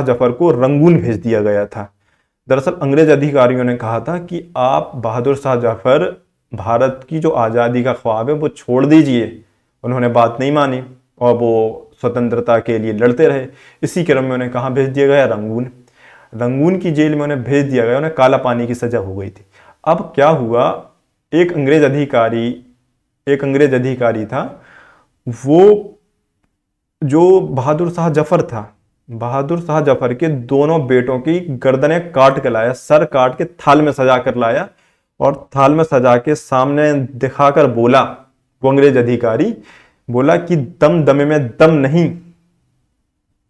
जफर को रंगून भेज दिया गया था। दरअसल अंग्रेज अधिकारियों ने कहा था कि आप बहादुर शाह जफर भारत की जो आज़ादी का ख्वाब है वो छोड़ दीजिए। उन्होंने बात नहीं मानी और वो स्वतंत्रता के लिए लड़ते रहे। इसी क्रम में उन्हें कहाँ भेज दिया गया, रंगून की जेल में उन्हें भेज दिया गया। उन्हें काला पानी की सजा हो गई थी। अब क्या हुआ, एक अंग्रेज अधिकारी था, वो जो बहादुर शाह जफर था, बहादुर शाह जफर के दोनों बेटों की गर्दनें काट के लाया, सर काट के थाल में सजा कर लाया, और थाल में सजा के सामने दिखाकर बोला, वो अंग्रेज अधिकारी बोला कि दम दमे में दम नहीं।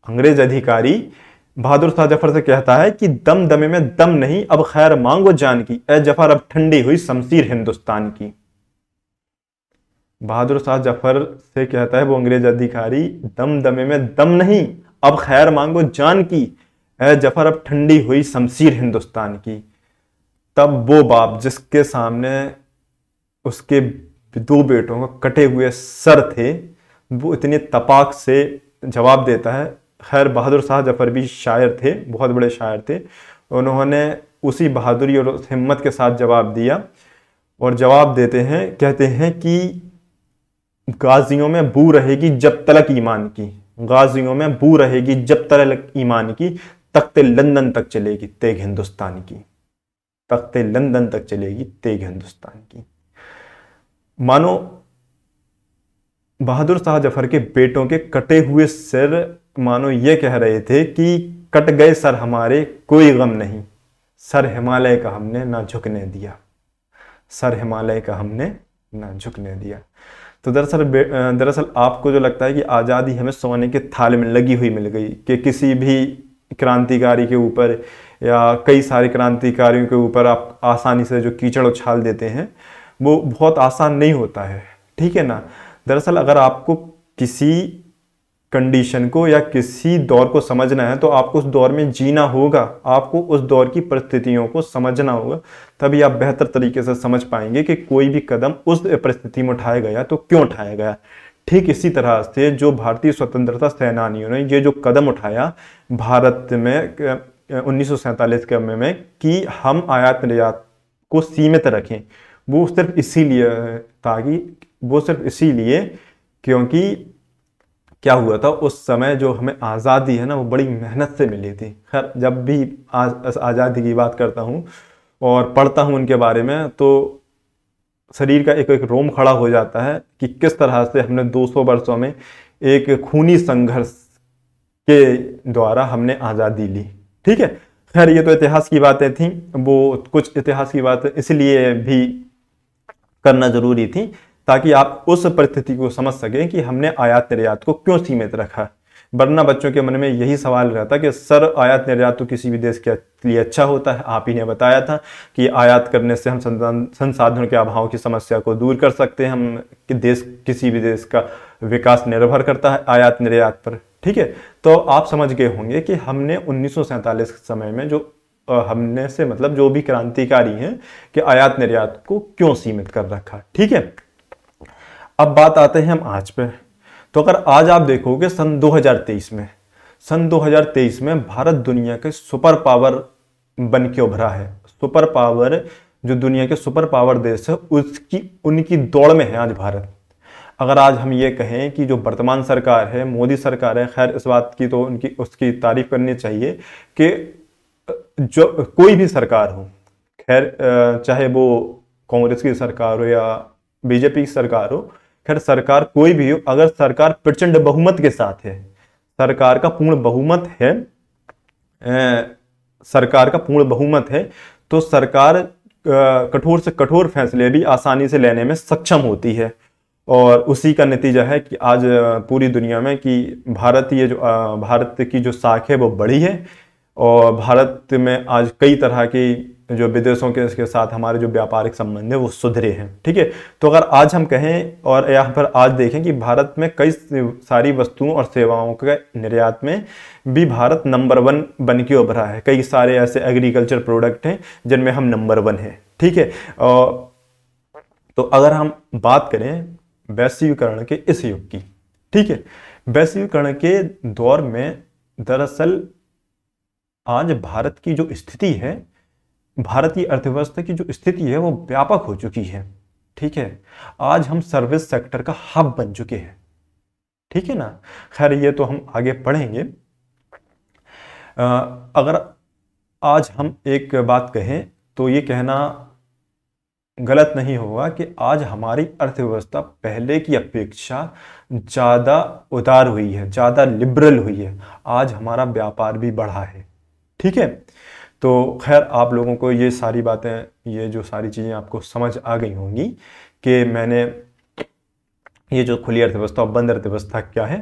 अंग्रेज अधिकारी बहादुर शाह जफर से कहता है कि दम दमे में दम नहीं, अब खैर मांगो जान की, ए जफर अब ठंडी हुई शमशीर हिंदुस्तान की। बहादुर शाह जफर से कहता है वो अंग्रेज अधिकारी, दम दमे में दम नहीं, अब खैर मांगो जान की, ए जफर अब ठंडी हुई शमशीर हिंदुस्तान की। तब वो बाप जिसके सामने उसके दो बेटों का कटे हुए सर थे, वो इतने तपाक से जवाब देता है। खैर बहादुर शाह जफर भी शायर थे, बहुत बड़े शायर थे। उन्होंने उसी बहादुरी और उस हिम्मत के साथ जवाब दिया और जवाब देते हैं, कहते हैं कि गाजियों में बू रहेगी जब तलक ईमान की, गाजियों में बू रहेगी जब तलक ईमान की, तख्ते लंदन तक चलेगी तेग हिंदुस्तान की, तख्ते लंदन तक चलेगी तेग हिंदुस्तान की। मानो बहादुर शाह जफर के बेटों के कटे हुए सिर मानो ये कह रहे थे कि कट गए सर हमारे कोई गम नहीं, सर हिमालय का हमने ना झुकने दिया, सर हिमालय का हमने ना झुकने दिया। तो दरअसल आपको जो लगता है कि आज़ादी हमें सोने के थाल में लगी हुई मिल गई, कि किसी भी क्रांतिकारी के ऊपर या कई सारे क्रांतिकारियों के ऊपर आप आसानी से जो कीचड़ उछाल देते हैं वो बहुत आसान नहीं होता है, ठीक है ना। दरअसल अगर आपको किसी कंडीशन को या किसी दौर को समझना है तो आपको उस दौर में जीना होगा, आपको उस दौर की परिस्थितियों को समझना होगा, तभी आप बेहतर तरीके से समझ पाएंगे कि कोई भी कदम उस परिस्थिति में उठाया गया तो क्यों उठाया गया। ठीक इसी तरह से जो भारतीय स्वतंत्रता सेनानियों ने ये जो कदम उठाया भारत में 1947 के में कि हम आयात निर्यात को सीमित रखें, वो सिर्फ इसीलिए ताकि वो सिर्फ इसीलिए क्योंकि क्या हुआ था उस समय जो हमें आज़ादी है ना वो बड़ी मेहनत से मिली थी। खैर जब भी आज़ादी की बात करता हूँ और पढ़ता हूँ उनके बारे में तो शरीर का एक एक रोम खड़ा हो जाता है कि किस तरह से हमने 200 वर्षों में एक खूनी संघर्ष के द्वारा हमने आज़ादी ली। ठीक है, खैर ये तो इतिहास की बातें थी, वो कुछ इतिहास की बातें इसलिए भी करना जरूरी थी ताकि आप उस परिस्थिति को समझ सकें कि हमने आयात निर्यात को क्यों सीमित रखा। वरना बच्चों के मन में यही सवाल रहता कि सर आयात निर्यात तो किसी भी देश के लिए अच्छा होता है। आप ही ने बताया था कि आयात करने से हम संसाधनों के अभाव की समस्या को दूर कर सकते हैं, हम कि देश किसी भी देश का विकास निर्भर करता है आयात निर्यात पर। ठीक है, तो आप समझ गए होंगे कि हमने 1947 के समय में जो हमने से मतलब जो भी क्रांतिकारी हैं कि आयात निर्यात को क्यों सीमित कर रखा। ठीक है, अब बात आते हैं हम आज पे। तो अगर आज आप देखोगे सन 2023 में भारत दुनिया के सुपर पावर बन के उभरा है। सुपर पावर जो दुनिया के सुपर पावर देश है उसकी उनकी दौड़ में है आज भारत। अगर आज हम ये कहें कि जो वर्तमान सरकार है मोदी सरकार है, खैर इस बात की तो उनकी उसकी तारीफ करनी चाहिए कि जो कोई भी सरकार हो, खैर चाहे वो कांग्रेस की सरकार हो या बीजेपी की सरकार हो, खैर सरकार कोई भी हो, अगर सरकार प्रचंड बहुमत के साथ है, सरकार का पूर्ण बहुमत है, सरकार का पूर्ण बहुमत है तो सरकार कठोर से कठोर फैसले भी आसानी से लेने में सक्षम होती है। और उसी का नतीजा है कि आज पूरी दुनिया में कि भारत की जो साख है वो बड़ी है और भारत में आज कई तरह की जो विदेशों के इसके साथ हमारे जो व्यापारिक संबंध है वो सुधरे हैं। ठीक है, तो अगर आज हम कहें और यहाँ पर आज देखें कि भारत में कई सारी वस्तुओं और सेवाओं के निर्यात में भी भारत नंबर 1 बन के उभरा है। कई सारे ऐसे एग्रीकल्चर प्रोडक्ट हैं जिनमें हम नंबर 1 हैं। ठीक है, तो अगर हम बात करें वैश्वीकरण के इस युग की, ठीक है, वैश्वीकरण के दौर में दरअसल आज भारत की जो स्थिति है, भारतीय अर्थव्यवस्था की जो स्थिति है वो व्यापक हो चुकी है। ठीक है, आज हम सर्विस सेक्टर का हब बन चुके हैं। ठीक है ना, खैर ये तो हम आगे पढ़ेंगे। अगर आज हम एक बात कहें तो ये कहना गलत नहीं होगा कि आज हमारी अर्थव्यवस्था पहले की अपेक्षा ज़्यादा उदार हुई है, ज़्यादा लिबरल हुई है। आज हमारा व्यापार भी बढ़ा है। ठीक है, तो खैर आप लोगों को ये सारी बातें, ये जो सारी चीज़ें आपको समझ आ गई होंगी कि मैंने ये जो खुली अर्थव्यवस्था और बंद अर्थव्यवस्था क्या है।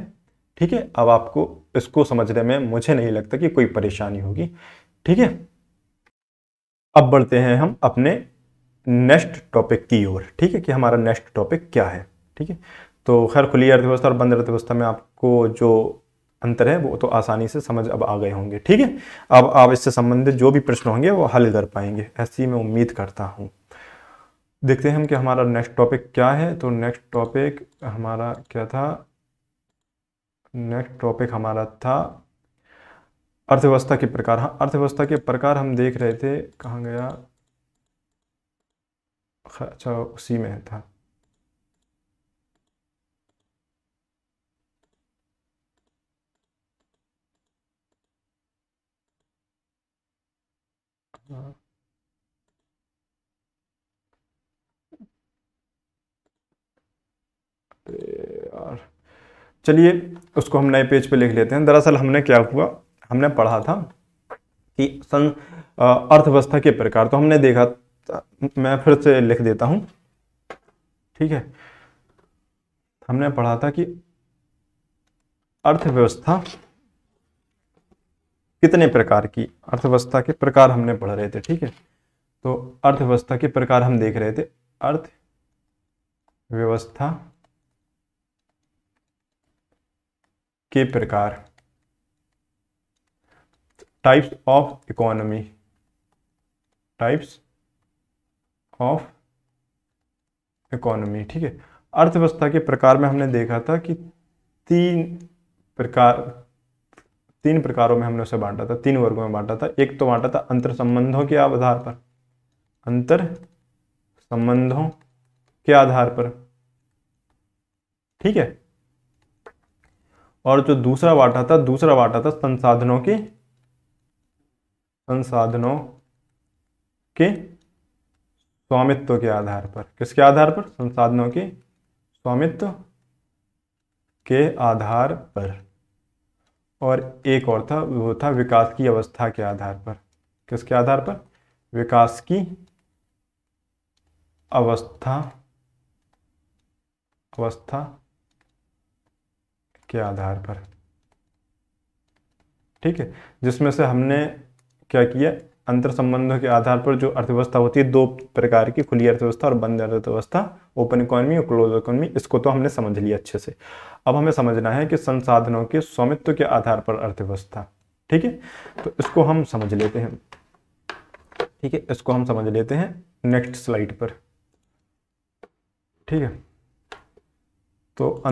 ठीक है, अब आपको इसको समझने में मुझे नहीं लगता कि कोई परेशानी होगी। ठीक है, अब बढ़ते हैं हम अपने नेक्स्ट टॉपिक की ओर। ठीक है, कि हमारा नेक्स्ट टॉपिक क्या है। ठीक है, तो खैर खुली अर्थव्यवस्था और बंद अर्थव्यवस्था में आपको जो अंतर है वो तो आसानी से समझ अब आ गए होंगे। ठीक है, अब आप इससे संबंधित जो भी प्रश्न होंगे वो हल कर पाएंगे, ऐसी मैं उम्मीद करता हूँ। देखते हैं हम कि हमारा नेक्स्ट टॉपिक क्या है। तो नेक्स्ट टॉपिक हमारा क्या था? नेक्स्ट टॉपिक हमारा था अर्थव्यवस्था के प्रकार। हाँ, अर्थव्यवस्था के प्रकार हम देख रहे थे, कहाँ गया? अच्छा, उसी में था। हाँ, यार चलिए उसको हम नए पेज पे लिख लेते हैं। दरअसल हमने क्या हुआ, हमने पढ़ा था कि अर्थव्यवस्था के प्रकार। तो हमने देखा मैं फिर से लिख देता हूं, ठीक है। हमने पढ़ा था कि अर्थव्यवस्था कितने प्रकार की, अर्थव्यवस्था के प्रकार हमने पढ़ रहे थे, ठीक है। तो अर्थव्यवस्था के प्रकार हम देख रहे थे। अर्थव्यवस्था के प्रकार, types of economy, types of economy, ठीक है। अर्थव्यवस्था के प्रकार में हमने देखा था कि तीन प्रकार, तीन प्रकारों में हमने उसे बांटा था, तीन वर्गों में बांटा था। एक तो बांटा था अंतर संबंधों के आधार पर, अंतर संबंधों के आधार पर, ठीक है। और जो दूसरा बांटा था, दूसरा बांटा था संसाधनों के, संसाधनों के स्वामित्व के आधार पर। किसके आधार पर? संसाधनों के स्वामित्व के आधार पर। और एक और था, वो था विकास की अवस्था के आधार पर। किसके आधार पर? विकास की अवस्था, अवस्था के आधार पर, ठीक है। जिसमें से हमने क्या किया, अंतर संबंधों के आधार पर जो अर्थव्यवस्था होती है, दो प्रकार की, खुली अर्थव्यवस्था और बंद अर्थव्यवस्था, ओपन इकोनॉमी और क्लोज इकोनॉमी, इसको तो हमने समझ लिया अच्छे से। अब हमें समझना है कि संसाधनों के स्वामित्व के आधार पर अर्थव्यवस्था, ठीक है। तो इसको हम समझ लेते हैं, ठीक है, इसको हम समझ लेते हैं नेक्स्ट स्लाइड पर, ठीक है। तो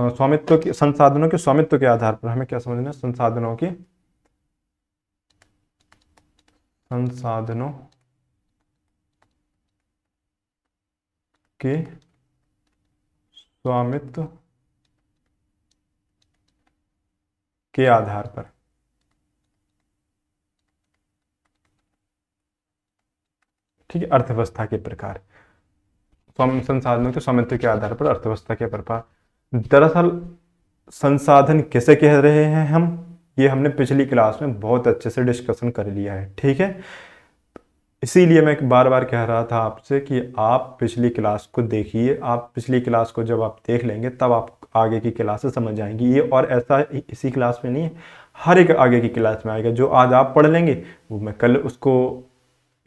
स्वामित्व के, संसाधनों के स्वामित्व के आधार पर हमें क्या समझना है? संसाधनों के, संसाधनों के स्वामित्व के आधार पर, ठीक है। अर्थव्यवस्था के प्रकार, संसाधनों के स्वामित्व के आधार पर अर्थव्यवस्था के प्रकार। दरअसल संसाधन किसे कह रहे हैं हम, ये हमने पिछली क्लास में बहुत अच्छे से डिस्कशन कर लिया है, ठीक है। इसीलिए मैं बार बार कह रहा था आपसे कि आप पिछली क्लास को देखिए। आप पिछली क्लास को जब आप देख लेंगे तब आप आगे की क्लासेस समझ आएंगी। ये और ऐसा इसी क्लास में नहीं है, हर एक आगे की क्लास में आएगा। जो आज आप पढ़ लेंगे वो मैं कल उसको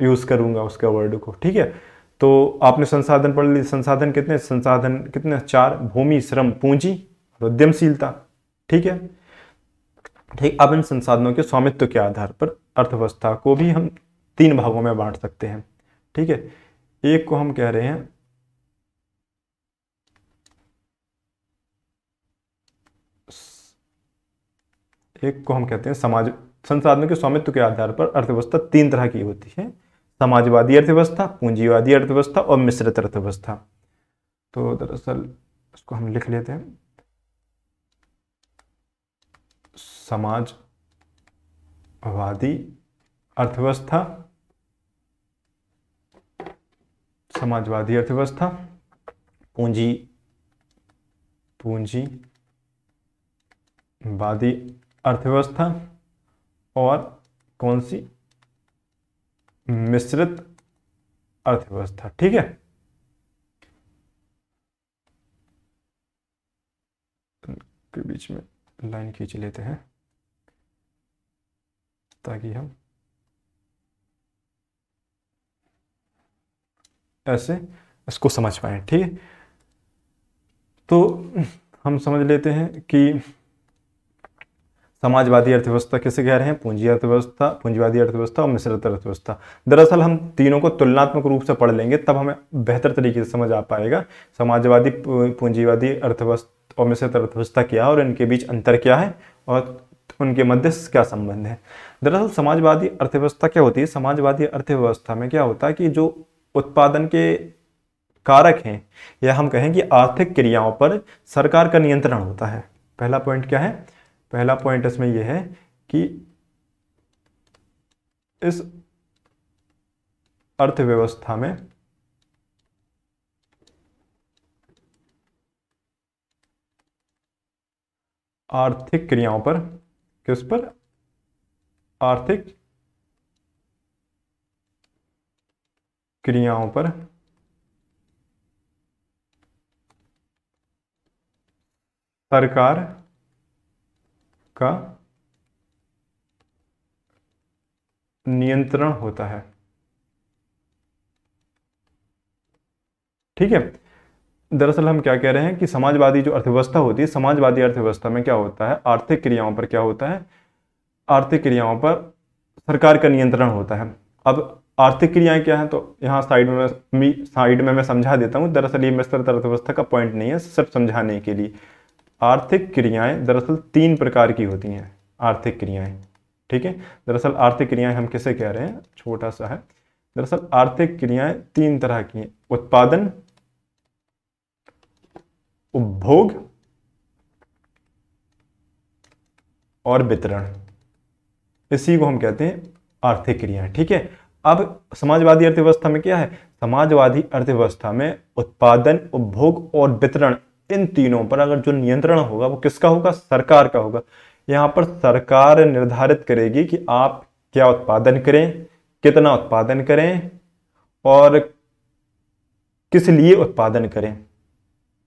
यूज़ करूँगा, उसके वर्ड को, ठीक है। तो आपने संसाधन पढ़ ली। संसाधन कितने? संसाधन कितने? चार: भूमि, श्रम, पूंजी और उद्यमशीलता, ठीक है। ठीक, अब इन संसाधनों के स्वामित्व के आधार पर अर्थव्यवस्था को भी हम तीन भागों में बांट सकते हैं, ठीक है। एक को हम कह रहे हैं एक को हम कहते हैं समाज। संसाधनों के स्वामित्व के आधार पर अर्थव्यवस्था तीन तरह की होती है: समाजवादी अर्थव्यवस्था, पूंजीवादी अर्थव्यवस्था और मिश्रित अर्थव्यवस्था। तो दरअसल इसको हम लिख लेते हैं, समाजवादी अर्थव्यवस्था, समाजवादी अर्थव्यवस्था, पूंजीवादी अर्थव्यवस्था और कौन सी? मिश्रित अर्थव्यवस्था, ठीक है। के बीच में लाइन खींच लेते हैं ताकि हम ऐसे इसको समझ पाए, ठीक है। तो हम समझ लेते हैं कि समाजवादी अर्थव्यवस्था किसे कह रहे हैं? पूंजी अर्थव्यवस्था, पूंजीवादी अर्थव्यवस्था और मिश्रित अर्थव्यवस्था। दरअसल हम तीनों को तुलनात्मक रूप से पढ़ लेंगे, तब हमें बेहतर तरीके से समझ आ पाएगा समाजवादी, पूंजीवादी अर्थव्यवस्था और मिश्रित अर्थव्यवस्था क्या है और इनके बीच अंतर क्या है और उनके मध्य क्या संबंध है। दरअसल समाजवादी अर्थव्यवस्था क्या होती है? समाजवादी अर्थव्यवस्था में क्या होता है कि जो उत्पादन के कारक हैं या हम कहें कि आर्थिक क्रियाओं पर सरकार का नियंत्रण होता है। पहला पॉइंट क्या है? पहला पॉइंट इसमें यह है कि इस अर्थव्यवस्था में आर्थिक क्रियाओं पर, किस पर? आर्थिक क्रियाओं पर सरकार का नियंत्रण होता है। ठीक है। दरअसल हम क्या कह रहे हैं कि समाजवादी जो अर्थव्यवस्था होती है, समाजवादी अर्थव्यवस्था में क्या होता है? आर्थिक क्रियाओं पर क्या होता है? आर्थिक क्रियाओं पर सरकार का नियंत्रण होता है। अब आर्थिक क्रियाएं क्या हैं, तो यहाँ साइड में मैं समझा देता हूँ। दरअसल ये मिश्रित अर्थव्यवस्था का पॉइंट नहीं है, सिर्फ समझाने के लिए। आर्थिक क्रियाएं दरअसल 3 प्रकार की होती हैं। आर्थिक क्रियाएं, ठीक है। दरअसल आर्थिक क्रियाएं हम किसे कह रहे हैं? छोटा सा है। दरअसल आर्थिक क्रियाएं 3 तरह की हैं: उत्पादन, उपभोग और वितरण। इसी को हम कहते हैं आर्थिक क्रियाएं। ठीक है। अब समाजवादी अर्थव्यवस्था में क्या है? समाजवादी अर्थव्यवस्था में उत्पादन, उपभोग और वितरण, इन तीनों पर अगर जो नियंत्रण होगा वो किसका होगा? सरकार का होगा। यहां पर सरकार निर्धारित करेगी कि आप क्या उत्पादन करें, कितना उत्पादन करें और किस लिए उत्पादन करें।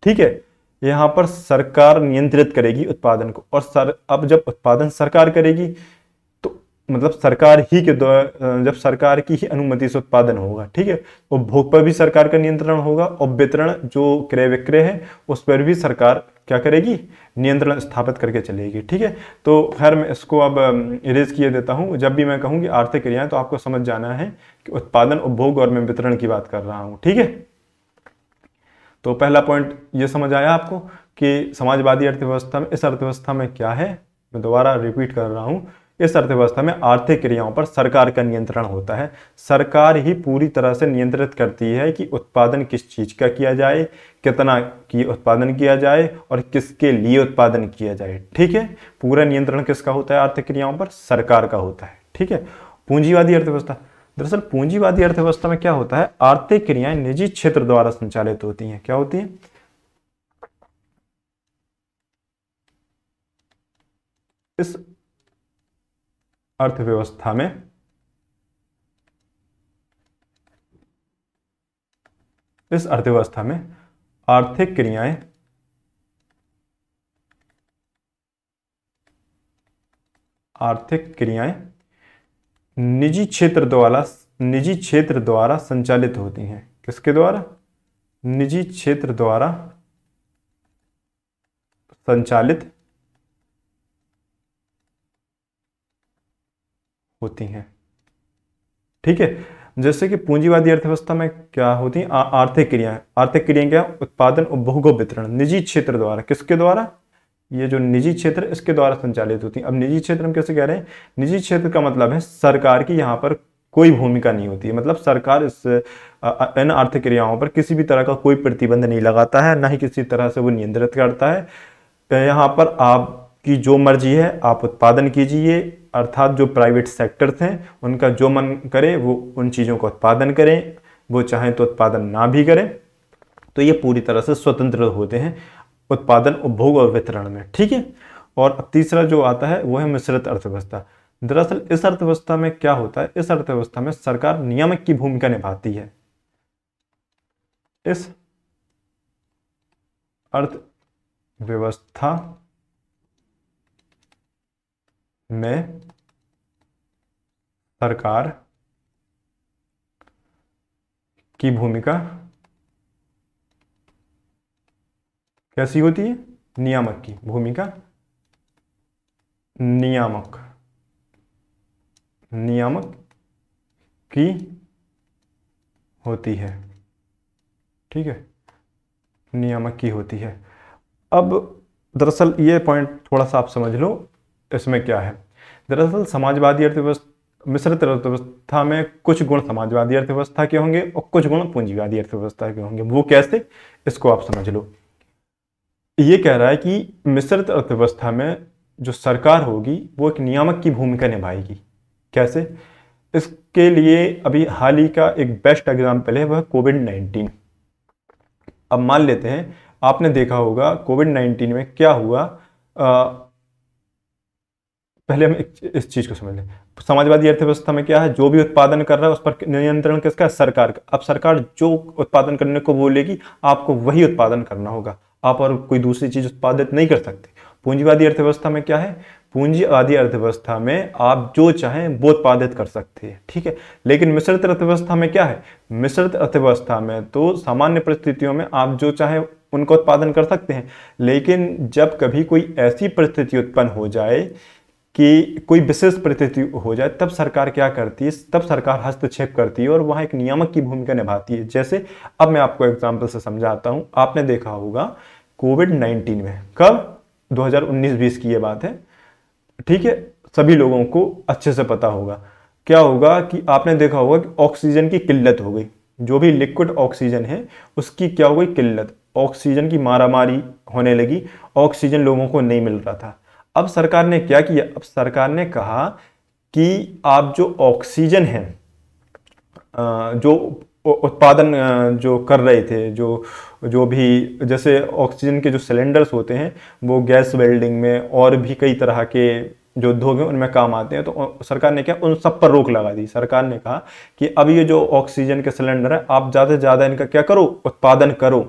ठीक है। यहां पर सरकार नियंत्रित करेगी उत्पादन को। और अब जब उत्पादन सरकार करेगी तो मतलब सरकार ही के द्वारा, जब सरकार की ही अनुमति से उत्पादन होगा। ठीक है। उपभोग पर भी सरकार का नियंत्रण होगा और वितरण, जो क्रय विक्रय है, उस पर भी सरकार क्या करेगी? नियंत्रण स्थापित करके चलेगी। ठीक है। तो खैर मैं इसको अब इरेज किए देता हूं। जब भी मैं कहूँ कि आर्थिक क्रियाएं, तो आपको समझ जाना है कि उत्पादन, उपभोग और मैं वितरण की बात कर रहा हूं। ठीक है। तो पहला पॉइंट ये समझ आया आपको कि समाजवादी अर्थव्यवस्था में, इस अर्थव्यवस्था में क्या है? मैं दोबारा रिपीट कर रहा हूं। इस अर्थव्यवस्था में आर्थिक क्रियाओं पर सरकार का नियंत्रण होता है। सरकार ही पूरी तरह से नियंत्रित करती है कि उत्पादन किस चीज का किया जाए, कितना की उत्पादन किया जाए और किसके लिए उत्पादन किया जाए। ठीक है। पूरा नियंत्रण किसका होता है? आर्थिक क्रियाओं पर सरकार का होता है। ठीक है। पूंजीवादी अर्थव्यवस्था, दरअसल पूंजीवादी अर्थव्यवस्था में क्या होता है? आर्थिक क्रियाएं निजी क्षेत्र द्वारा संचालित होती हैं। क्या होती हैं? इस अर्थव्यवस्था में आर्थिक क्रियाएं निजी क्षेत्र द्वारा संचालित होती हैं। किसके द्वारा? निजी क्षेत्र द्वारा संचालित होती हैं। ठीक है। जैसे कि पूंजीवादी अर्थव्यवस्था में क्या होती है? आर्थिक क्रियाएं क्या? उत्पादन, उपभोग और वितरण निजी क्षेत्र द्वारा। किसके द्वारा? ये जो निजी क्षेत्र, इसके द्वारा संचालित होती है। अब निजी क्षेत्र हम कैसे कह रहे हैं? निजी क्षेत्र का मतलब है सरकार की यहाँ पर कोई भूमिका नहीं होती है। मतलब सरकार इन आर्थिक क्रियाओं पर किसी भी तरह का कोई प्रतिबंध नहीं लगाता है, ना ही किसी तरह से वो नियंत्रित करता है। यहाँ पर आपकी जो मर्जी है आप उत्पादन कीजिए, अर्थात जो प्राइवेट सेक्टर्स हैं उनका जो मन करे वो उन चीज़ों का उत्पादन करें, वो चाहें तो उत्पादन ना भी करें। तो ये पूरी तरह से स्वतंत्र होते हैं उत्पादन, उपभोग और वितरण में। ठीक है। और अब तीसरा जो आता है वो है मिश्रित अर्थव्यवस्था। दरअसल इस अर्थव्यवस्था में क्या होता है? इस अर्थव्यवस्था में सरकार नियामक की भूमिका निभाती है। इस अर्थव्यवस्था में सरकार की भूमिका कैसी होती है? नियामक की भूमिका नियामक नियामक की होती है। ठीक है, नियामक की होती है। अब दरअसल ये पॉइंट थोड़ा सा आप समझ लो, इसमें क्या है। दरअसल समाजवादी अर्थव्यवस्था, मिश्रित अर्थव्यवस्था में कुछ गुण समाजवादी अर्थव्यवस्था के होंगे और कुछ गुण पूंजीवादी अर्थव्यवस्था के होंगे। वो कैसे, इसको आप समझ लो। ये कह रहा है कि मिश्रित अर्थव्यवस्था में जो सरकार होगी वो एक नियामक की भूमिका निभाएगी। कैसे, इसके लिए अभी हाल ही का एक बेस्ट एग्जाम्पल है, वह कोविड-19। अब मान लेते हैं, आपने देखा होगा कोविड-19 में क्या हुआ। पहले हम इस चीज को समझ लें। समाजवादी अर्थव्यवस्था में क्या है, जो भी उत्पादन कर रहा है उस पर नियंत्रण किसका है, सरकार का। अब सरकार जो उत्पादन करने को बोलेगी आपको वही उत्पादन करना होगा, आप और कोई दूसरी चीज उत्पादित नहीं कर सकते। पूंजीवादी अर्थव्यवस्था में क्या है, पूंजीवादी अर्थव्यवस्था में आप जो चाहें वो उत्पादित कर सकते हैं। ठीक है, लेकिन मिश्रित अर्थव्यवस्था में क्या है, मिश्रित अर्थव्यवस्था में तो सामान्य परिस्थितियों में आप जो चाहें उनका उत्पादन कर सकते हैं, लेकिन जब कभी कोई ऐसी परिस्थिति उत्पन्न हो जाए कि कोई विशेष परिस्थिति हो जाए, तब सरकार क्या करती है, तब सरकार हस्तक्षेप करती है और वहां एक नियामक की भूमिका निभाती है। जैसे अब मैं आपको एग्जांपल से समझाता हूं। आपने देखा होगा कोविड-19 में, कब, 2019-20 की ये बात है। ठीक है, सभी लोगों को अच्छे से पता होगा क्या होगा कि आपने देखा होगा कि ऑक्सीजन की किल्लत हो गई। जो भी लिक्विड ऑक्सीजन है उसकी क्या हो गई, किल्लत, ऑक्सीजन की मारामारी होने लगी, ऑक्सीजन लोगों को नहीं मिल रहा था। अब सरकार ने क्या किया, अब सरकार ने कहा कि आप जो ऑक्सीजन है, जो उत्पादन जो कर रहे थे, जो भी जैसे ऑक्सीजन के जो सिलेंडर्स होते हैं वो गैस वेल्डिंग में और भी कई तरह के जो उद्योग हैं उनमें काम आते हैं, तो सरकार ने क्या, उन सब पर रोक लगा दी। सरकार ने कहा कि अब ये जो ऑक्सीजन के सिलेंडर है आप ज़्यादा से ज़्यादा इनका क्या करो, उत्पादन करो।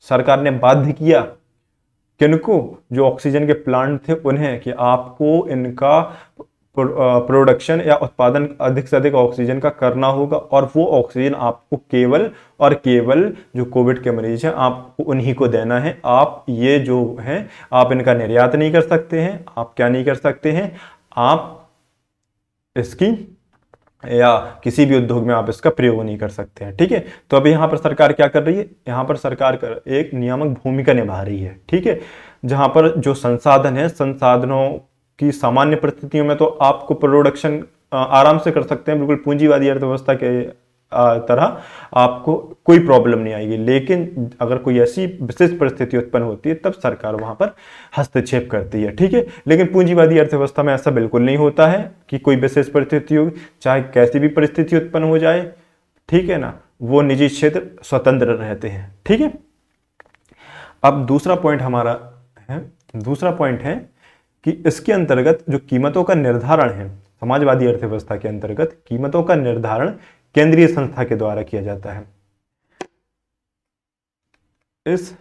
सरकार ने बाध्य किया किनको, जो ऑक्सीजन के प्लांट थे उन्हें, कि आपको इनका प्रोडक्शन या उत्पादन अधिक से अधिक ऑक्सीजन का करना होगा, और वो ऑक्सीजन आपको केवल और केवल जो कोविड के मरीज हैं आपको उन्हीं को देना है। आप ये जो है आप इनका निर्यात नहीं कर सकते हैं, आप क्या नहीं कर सकते हैं, आप इसकी या किसी भी उद्योग में आप इसका प्रयोग नहीं कर सकते हैं। ठीक है, तो अभी यहाँ पर सरकार क्या कर रही है, यहाँ पर सरकार एक नियामक भूमिका निभा रही है। ठीक है, जहाँ पर जो संसाधन है, संसाधनों की सामान्य परिस्थितियों में तो आपको प्रोडक्शन आराम से कर सकते हैं, बिल्कुल पूंजीवादी अर्थव्यवस्था के तरह आपको कोई प्रॉब्लम नहीं आएगी। लेकिन अगर कोई ऐसी विशेष परिस्थिति उत्पन्न होती है तब सरकार वहां पर हस्तक्षेप करती है। ठीक है, लेकिन पूंजीवादी अर्थव्यवस्था में ऐसा बिल्कुल नहीं होता है कि कोई विशेष परिस्थिति हो, चाहे कैसी भी परिस्थिति उत्पन्न हो जाए, ठीक है ना, वो निजी क्षेत्र स्वतंत्र रहते हैं। ठीक है, अब दूसरा पॉइंट हमारा है, दूसरा पॉइंट है कि इसके अंतर्गत जो कीमतों का निर्धारण है, समाजवादी अर्थव्यवस्था के अंतर्गत कीमतों का निर्धारण केंद्रीय संस्था के द्वारा किया जाता है। इस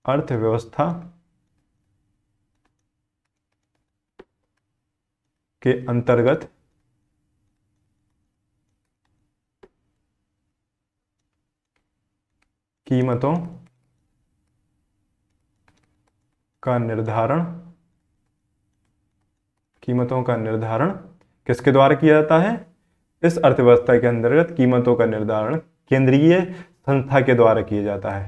अर्थव्यवस्था के अंतर्गत कीमतों का निर्धारण किसके द्वारा किया जाता है, इस अर्थव्यवस्था के अंतर्गत कीमतों का निर्धारण केंद्रीय संस्था के द्वारा किया जाता है।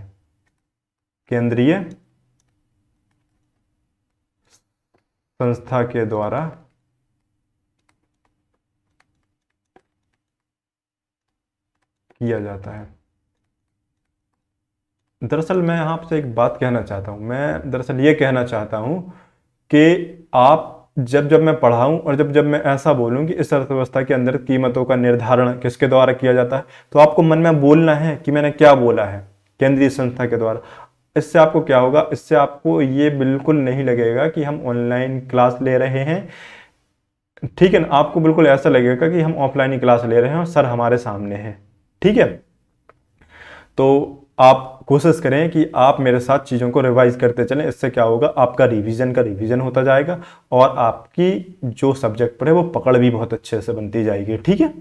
केंद्रीय संस्था के द्वारा किया जाता है। दरअसल मैं आपसे एक बात कहना चाहता हूं, मैं दरअसल ये कहना चाहता हूं कि आप जब मैं पढ़ाऊं और जब मैं ऐसा बोलूं कि इस अर्थव्यवस्था के अंदर कीमतों का निर्धारण किसके द्वारा किया जाता है, तो आपको मन में बोलना है कि मैंने क्या बोला है, केंद्रीय संस्था के द्वारा। इससे आपको क्या होगा, इससे आपको ये बिल्कुल नहीं लगेगा कि हम ऑनलाइन क्लास ले रहे हैं। ठीक है ना, आपको बिल्कुल ऐसा लगेगा कि हम ऑफलाइन ही क्लास ले रहे हैं और सर हमारे सामने है। ठीक है, तो आप कोशिश करें कि आप मेरे साथ चीज़ों को रिवाइज करते चलें। इससे क्या होगा, आपका रिवीजन का रिवीजन होता जाएगा और आपकी जो सब्जेक्ट पर है वो पकड़ भी बहुत अच्छे से बनती जाएगी। ठीक है,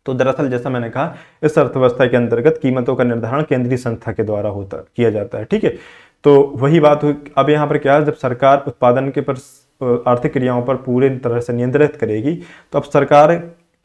तो दरअसल जैसा मैंने कहा, इस अर्थव्यवस्था के अंतर्गत कीमतों का निर्धारण केंद्रीय संस्था के द्वारा किया जाता है। ठीक है, तो वही बात हुई। अब यहाँ पर क्या है, जब सरकार उत्पादन के पर आर्थिक क्रियाओं पर पूरे तरह से नियंत्रित करेगी तो अब सरकार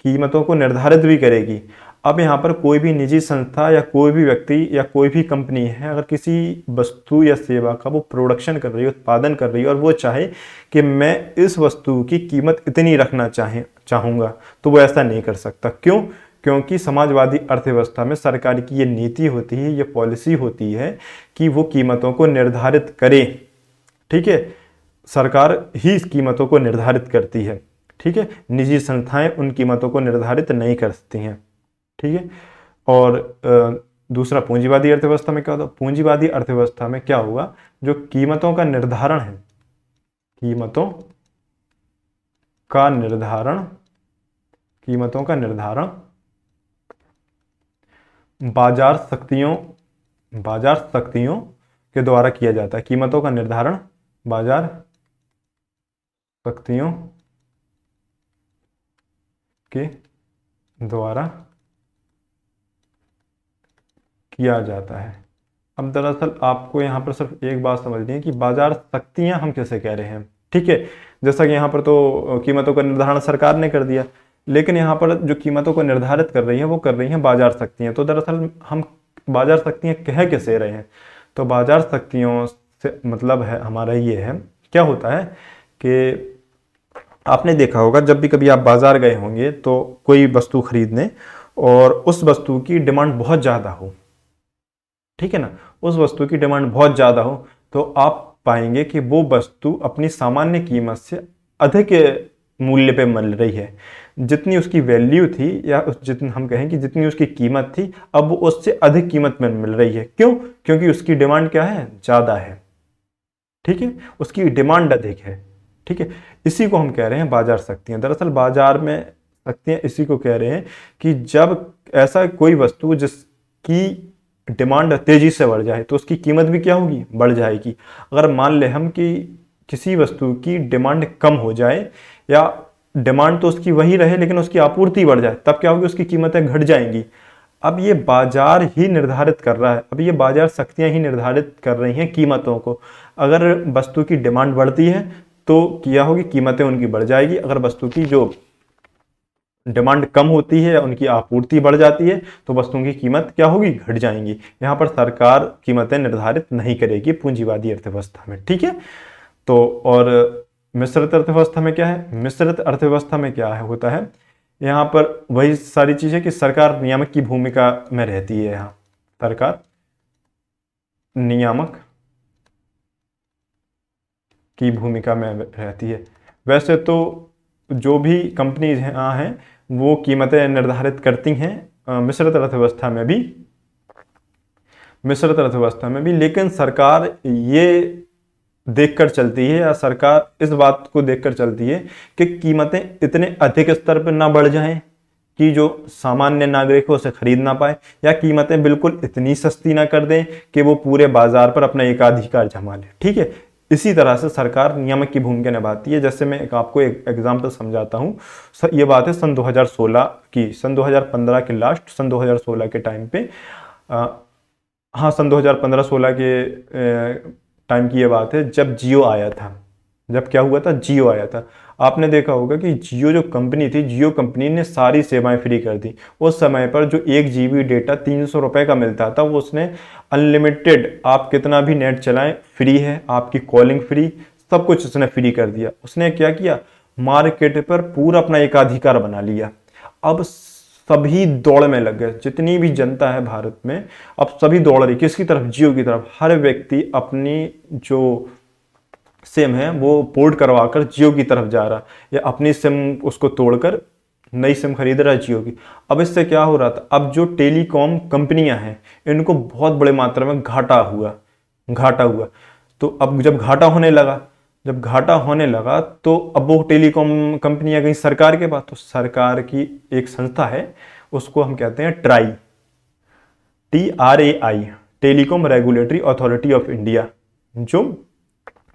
कीमतों को निर्धारित भी करेगी। अब यहाँ पर कोई भी निजी संस्था या कोई भी व्यक्ति या कोई भी कंपनी है, अगर किसी वस्तु या सेवा का वो प्रोडक्शन कर रही है, उत्पादन कर रही है, और वो चाहे कि मैं इस वस्तु की कीमत इतनी रखना चाहूँगा, तो वो ऐसा नहीं कर सकता। क्यों? क्योंकि समाजवादी अर्थव्यवस्था में सरकार की ये नीति होती है, ये पॉलिसी होती है कि वो कीमतों को निर्धारित करे। ठीक है, सरकार ही इस कीमतों को निर्धारित करती है। ठीक है, निजी संस्थाएं उन कीमतों को निर्धारित नहीं कर सकती हैं। ठीक है, और दूसरा पूंजीवादी अर्थव्यवस्था में क्या होता है? पूंजीवादी अर्थव्यवस्था में क्या होगा, जो कीमतों का निर्धारण है, कीमतों का निर्धारण बाजार शक्तियों के द्वारा किया जाता है। कीमतों का निर्धारण बाजार शक्तियों के द्वारा किया जाता है। अब दरअसल आपको यहाँ पर सिर्फ एक बात समझनी है कि बाजार शक्तियाँ हम कैसे कह रहे हैं। ठीक है, जैसा कि यहाँ पर तो कीमतों का निर्धारण सरकार ने कर दिया, लेकिन यहाँ पर जो कीमतों को निर्धारित कर रही है वो कर रही हैं बाजार शक्तियाँ। तो दरअसल हम बाजार शक्तियाँ कह कैसे रहे हैं? तो बाजार शक्तियों से मतलब है हमारा ये है, क्या होता है कि आपने देखा होगा जब भी कभी आप बाजार गए होंगे तो कोई वस्तु खरीदने, और उस वस्तु की डिमांड बहुत ज़्यादा हो, ठीक है ना, उस वस्तु की डिमांड बहुत ज़्यादा हो, तो आप पाएंगे कि वो वस्तु अपनी सामान्य कीमत से अधिक मूल्य पे मिल रही है। जितनी उसकी वैल्यू थी, या जितनी हम कहें कि जितनी उसकी कीमत थी, अब वो उससे अधिक कीमत में मिल रही है। क्यों? क्योंकि उसकी डिमांड क्या है? ज़्यादा है। ठीक है, उसकी डिमांड अधिक है। ठीक है, इसी को हम कह रहे हैं बाजार शक्तियाँ। दरअसल बाजार में शक्तियाँ इसी को कह रहे हैं कि जब ऐसा कोई वस्तु जिसकी डिमांड तेजी से बढ़ जाए तो उसकी कीमत भी क्या होगी? बढ़ जाएगी। अगर मान ले हम कि किसी वस्तु की डिमांड कम हो जाए, या डिमांड तो उसकी वही रहे लेकिन उसकी आपूर्ति बढ़ जाए, तब क्या होगी? उसकी कीमतें घट जाएंगी। अब ये बाजार ही निर्धारित कर रहा है, अब ये बाजार शक्तियां ही निर्धारित कर रही हैं कीमतों को। अगर वस्तु की डिमांड बढ़ती है तो क्या होगी? कीमतें उनकी बढ़ जाएगी। अगर वस्तु की जो डिमांड कम होती है, उनकी आपूर्ति बढ़ जाती है, तो वस्तुओं की कीमत क्या होगी? घट जाएंगी। यहाँ पर सरकार कीमतें निर्धारित नहीं करेगी पूंजीवादी अर्थव्यवस्था में। ठीक है, तो और मिश्रित अर्थव्यवस्था में क्या है? मिश्रित अर्थव्यवस्था में क्या है होता है, यहाँ पर वही सारी चीजें कि सरकार नियामक की भूमिका में रहती है। यहाँ सरकार नियामक की भूमिका में रहती है। वैसे तो जो भी कंपनीज हैं वो कीमतें निर्धारित करती हैं मिश्रित अर्थव्यवस्था में भी, लेकिन सरकार ये देखकर चलती है, या सरकार इस बात को देखकर चलती है कि कीमतें इतने अधिक स्तर पर ना बढ़ जाएं कि जो सामान्य नागरिक है उसे खरीद ना पाए, या कीमतें बिल्कुल इतनी सस्ती ना कर दें कि वो पूरे बाजार पर अपना एकाधिकार जमा ले। ठीक है, इसी तरह से सरकार नियामक की भूमिका निभाती है। जैसे मैं आपको एक एग्जांपल समझाता हूँ। ये बात है सन 2016 की, सन 2015 के लास्ट, सन 2016 के टाइम पे, हाँ सन 2015-16 के टाइम की ये बात है, जब जियो आया था। जब क्या हुआ था? जियो आया था। आपने देखा होगा कि जियो जो कंपनी थी, जियो कंपनी ने सारी सेवाएं फ्री कर दी। उस समय पर जो 1 GB डेटा 300 रुपये का मिलता था, वो उसने अनलिमिटेड, आप कितना भी नेट चलाएं फ्री है, आपकी कॉलिंग फ्री, सब कुछ उसने फ्री कर दिया। उसने क्या किया? मार्केट पर पूरा अपना एकाधिकार बना लिया। अब सभी दौड़ में लग गए, जितनी भी जनता है भारत में, अब सभी दौड़ रही किसकी तरफ? जियो की तरफ। हर व्यक्ति अपनी जो सिम है वो पोर्ट करवाकर जियो की तरफ जा रहा, या अपनी सिम उसको तोड़कर नई सिम खरीद रहा है जियो की। अब इससे क्या हो रहा था? अब जो टेलीकॉम कंपनियां हैं इनको बहुत बड़े मात्रा में घाटा हुआ। तो अब जब घाटा होने लगा तो अब वो टेलीकॉम कंपनियां गई सरकार के पास। तो सरकार की एक संस्था है, उसको हम कहते हैं try, TRAI, telecom regulatory authority of India. जो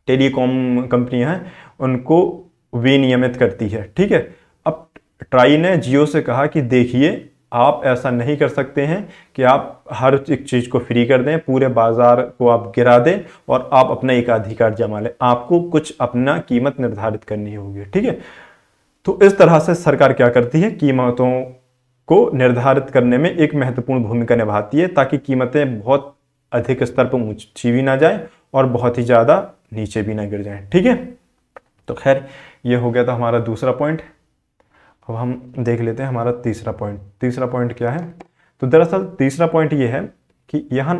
टेलीकॉम कंपनियां हैं उनको विनियमित करती है। ठीक है, अब ट्राई ने जियो से कहा कि देखिए आप ऐसा नहीं कर सकते हैं कि आप हर एक चीज़ को फ्री कर दें, पूरे बाजार को आप गिरा दें और आप अपना एकाधिकार जमा लें। आपको कुछ अपना कीमत निर्धारित करनी होगी, ठीक है। तो इस तरह से सरकार क्या करती है, कीमतों को निर्धारित करने में एक महत्वपूर्ण भूमिका निभाती है, ताकि कीमतें बहुत अधिक स्तर पर ऊंची भी ना जाए और बहुत ही ज़्यादा नीचे भी ना गिर जाए, ठीक है। तो खैर ये हो गया था हमारा दूसरा पॉइंट। अब हम देख लेते हैं हमारा तीसरा पॉइंट। तीसरा पॉइंट क्या है? तो दरअसल तीसरा पॉइंट ये है कि यहाँ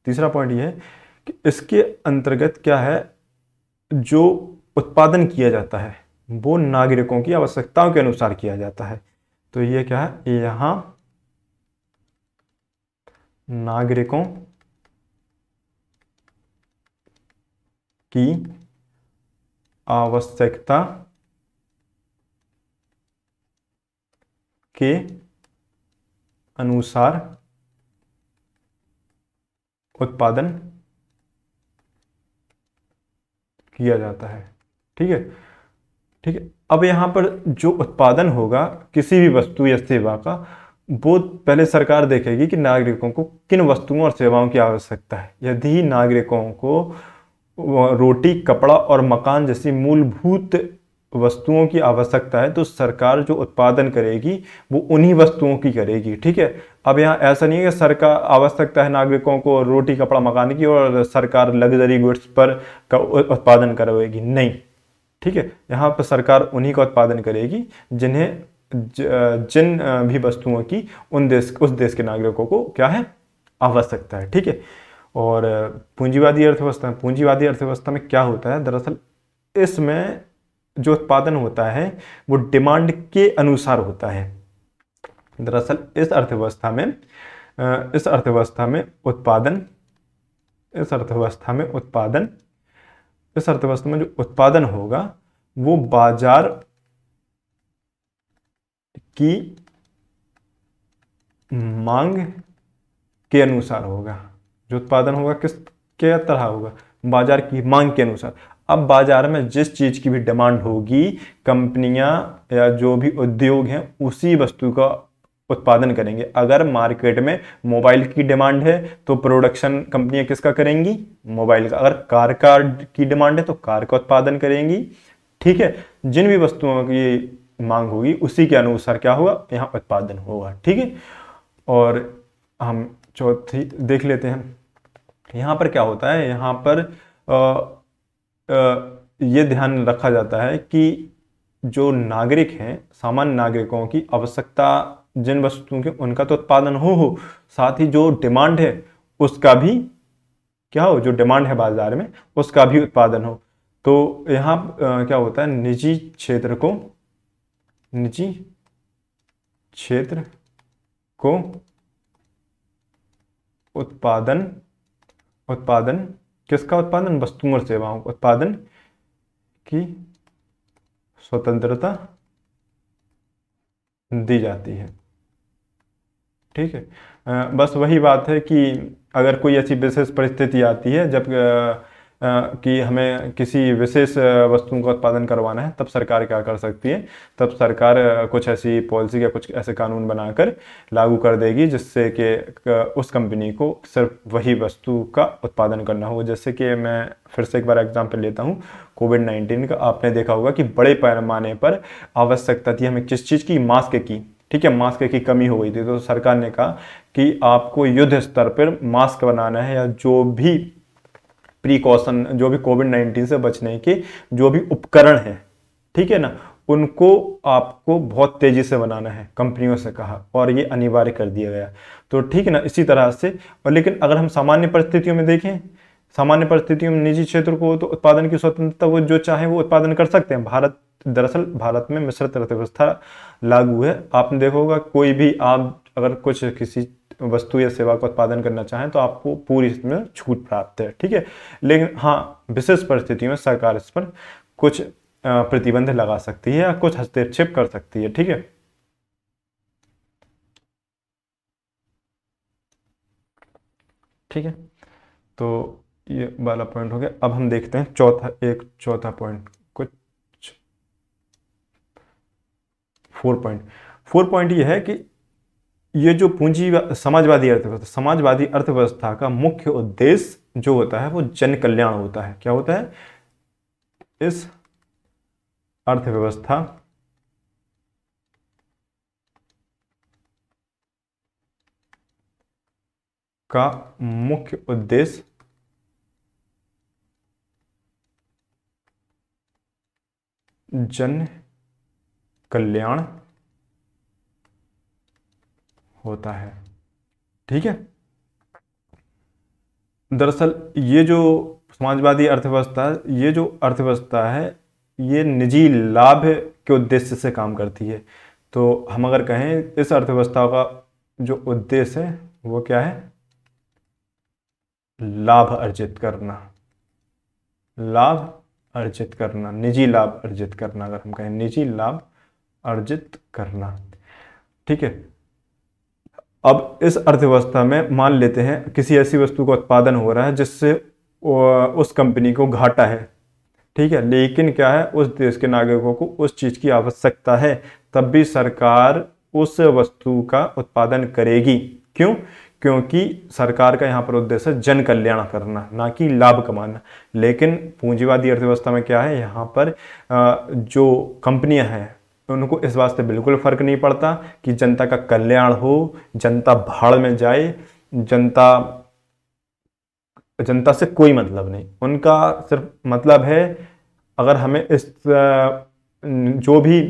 तीसरा पॉइंट ये है कि इसके अंतर्गत क्या है, जो उत्पादन किया जाता है वो नागरिकों की आवश्यकताओं के अनुसार किया जाता है। तो ये क्या है, यहाँ नागरिकों की आवश्यकता के अनुसार उत्पादन किया जाता है, ठीक है। ठीक है, अब यहाँ पर जो उत्पादन होगा किसी भी वस्तु या सेवा का, वो पहले सरकार देखेगी कि नागरिकों को किन वस्तुओं और सेवाओं की आवश्यकता है। यदि नागरिकों को रोटी, कपड़ा और मकान जैसी मूलभूत वस्तुओं की आवश्यकता है, तो सरकार जो उत्पादन करेगी वो उन्हीं वस्तुओं की करेगी, ठीक है। अब यहाँ ऐसा नहीं है कि सरकार आवश्यकता है नागरिकों को रोटी, कपड़ा, मकान की और सरकार लग्जरी गुड्स पर का उत्पादन करवाएगी, नहीं, ठीक है। यहाँ पर सरकार उन्हीं का उत्पादन करेगी जिन्हें जिन भी वस्तुओं की उस देश के नागरिकों को क्या है, आवश्यकता है, ठीक है। और पूंजीवादी अर्थव्यवस्था में क्या होता है, दरअसल इसमें जो उत्पादन होता है वो डिमांड के अनुसार होता है। दरअसल इस अर्थव्यवस्था में जो उत्पादन होगा वो बाजार की मांग के अनुसार होगा। जो उत्पादन होगा किस क्या तरह होगा, बाजार की मांग के अनुसार। अब बाजार में जिस चीज की भी डिमांड होगी, कंपनियां या जो भी उद्योग हैं उसी वस्तु का उत्पादन करेंगे। अगर मार्केट में मोबाइल की डिमांड है तो प्रोडक्शन कंपनियां किसका करेंगी, मोबाइल का। अगर कार की डिमांड है तो कार का उत्पादन करेंगी, ठीक है। जिन भी वस्तुओं की मांग होगी उसी के अनुसार क्या होगा, यहाँ उत्पादन होगा, ठीक है। और हम चौथी देख लेते हैं। यहाँ पर क्या होता है, यहाँ पर ये ध्यान रखा जाता है कि जो नागरिक हैं, सामान्य नागरिकों की आवश्यकता जिन वस्तुओं के उनका तो उत्पादन हो, साथ ही जो डिमांड है उसका भी क्या हो, जो डिमांड है बाजार में उसका भी उत्पादन हो। तो यहाँ क्या होता है, निजी क्षेत्र को उत्पादन किसका उत्पादन, वस्तुओं और सेवाओं का उत्पादन की स्वतंत्रता दी जाती है, ठीक है। बस वही बात है कि अगर कोई ऐसी विशेष परिस्थिति आती है जब कि हमें किसी विशेष वस्तुओं का उत्पादन करवाना है, तब सरकार क्या कर सकती है, तब सरकार कुछ ऐसी पॉलिसी या कुछ ऐसे कानून बनाकर लागू कर देगी जिससे कि उस कंपनी को सिर्फ वही वस्तु का उत्पादन करना हो। जैसे कि मैं फिर से एक बार एग्जाम्पल लेता हूँ, कोविड-19 का आपने देखा होगा कि बड़े पैमाने पर आवश्यकता थी हमें किस चीज़ की, मास्क की, ठीक है। मास्क की कमी हो गई थी, तो सरकार ने कहा कि आपको युद्ध स्तर पर मास्क बनाना है, या जो भी प्रिकॉशन, जो भी कोविड-19 से बचने के जो भी उपकरण हैं, ठीक है ना, उनको आपको बहुत तेजी से बनाना है, कंपनियों से कहा, और ये अनिवार्य कर दिया गया। तो ठीक है ना, इसी तरह से। और लेकिन अगर हम सामान्य परिस्थितियों में देखें, सामान्य परिस्थितियों में निजी क्षेत्र को तो उत्पादन की स्वतंत्रता, वो जो चाहे वो उत्पादन कर सकते हैं। दरअसल भारत में मिश्रित अर्थव्यवस्था लागू है। आपने देखा होगा, कोई भी आप अगर कुछ किसी वस्तु या सेवा का उत्पादन करना चाहें तो आपको पूरी इसमें छूट प्राप्त है, ठीक है। लेकिन हाँ, विशेष परिस्थितियों में सरकार इस पर कुछ प्रतिबंध लगा सकती है या कुछ हस्तक्षेप कर सकती है, ठीक है। ठीक है, तो ये वाला पॉइंट हो गया। अब हम देखते हैं चौथा पॉइंट, कुछ 4 पॉइंट ये है कि ये जो पूंजी समाजवादी अर्थव्यवस्था का मुख्य उद्देश्य जो होता है वो जन कल्याण होता है। क्या होता है? इस अर्थव्यवस्था का मुख्य उद्देश्य जन कल्याण होता है। ठीक है। दरअसल ये जो समाजवादी अर्थव्यवस्था, ये जो अर्थव्यवस्था है ये निजी लाभ के उद्देश्य से काम करती है। तो हम अगर कहें इस अर्थव्यवस्था का जो उद्देश्य है वो क्या है? लाभ अर्जित करना, लाभ अर्जित करना, निजी लाभ अर्जित करना। अगर हम कहें निजी लाभ अर्जित करना, ठीक है। अब इस अर्थव्यवस्था में मान लेते हैं किसी ऐसी वस्तु का उत्पादन हो रहा है जिससे उस कंपनी को घाटा है, ठीक है, लेकिन क्या है, उस देश के नागरिकों को उस चीज़ की आवश्यकता है, तब भी सरकार उस वस्तु का उत्पादन करेगी। क्यों? क्योंकि सरकार का यहाँ पर उद्देश्य है जन कल्याण करना, ना कि लाभ कमाना। लेकिन पूंजीवादी अर्थव्यवस्था में क्या है, यहाँ पर जो कंपनियां हैं उनको इस वास्ते बिल्कुल फर्क नहीं पड़ता कि जनता का कल्याण हो, जनता भाड़ में जाए, जनता से कोई मतलब नहीं। उनका सिर्फ मतलब है अगर हमें इस जो भी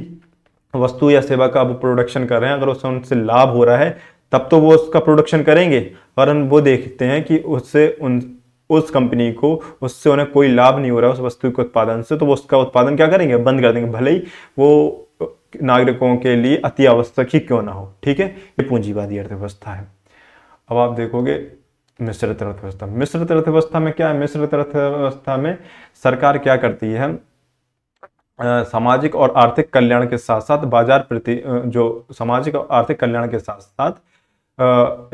वस्तु या सेवा का वो प्रोडक्शन कर रहे हैं, अगर उससे उनसे लाभ हो रहा है तब तो वो उसका प्रोडक्शन करेंगे। और हम वो देखते हैं कि उस कंपनी को उससे उन्हें कोई लाभ नहीं हो रहा है उस वस्तु के उत्पादन से, तो वो उसका उत्पादन क्या करेंगे? बंद कर देंगे, भले ही वो नागरिकों के लिए अति आवश्यक ही क्यों ना हो। ठीक है, ये पूंजीवादी अर्थव्यवस्था है। अब आप देखोगे मिश्रित अर्थव्यवस्था। मिश्रित अर्थव्यवस्था में क्या है? मिश्रित अर्थव्यवस्था में सरकार क्या करती है? सामाजिक और आर्थिक कल्याण के साथ साथ जो सामाजिक और आर्थिक कल्याण के साथ साथ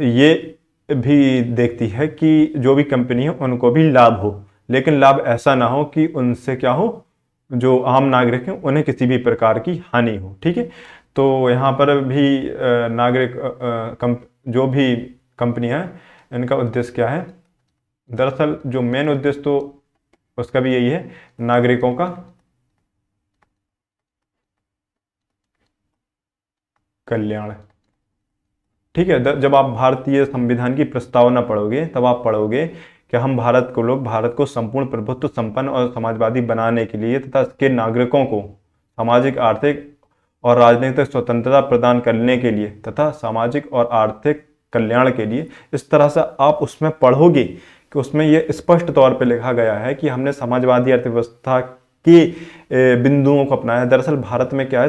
ये भी देखती है कि जो भी कंपनी है उनको भी लाभ हो, लेकिन लाभ ऐसा ना हो कि उनसे क्या हो, जो आम नागरिक हैं उन्हें किसी भी प्रकार की हानि हो। ठीक है, तो यहाँ पर भी जो भी कंपनी है इनका उद्देश्य क्या है? दरअसल जो मेन उद्देश्य तो उसका भी यही है, नागरिकों का कल्याण। ठीक है, जब आप भारतीय संविधान की प्रस्तावना पढ़ोगे तब आप पढ़ोगे कि हम भारत को संपूर्ण प्रभुत्व संपन्न और समाजवादी बनाने के लिए तथा इसके नागरिकों को सामाजिक, आर्थिक और राजनीतिक स्वतंत्रता प्रदान करने के लिए तथा सामाजिक और आर्थिक कल्याण के लिए, इस तरह से आप उसमें पढ़ोगे कि उसमें यह स्पष्ट तौर पर लिखा गया है कि हमने समाजवादी अर्थव्यवस्था के बिंदुओं को अपनाया। दरअसल भारत में क्या है,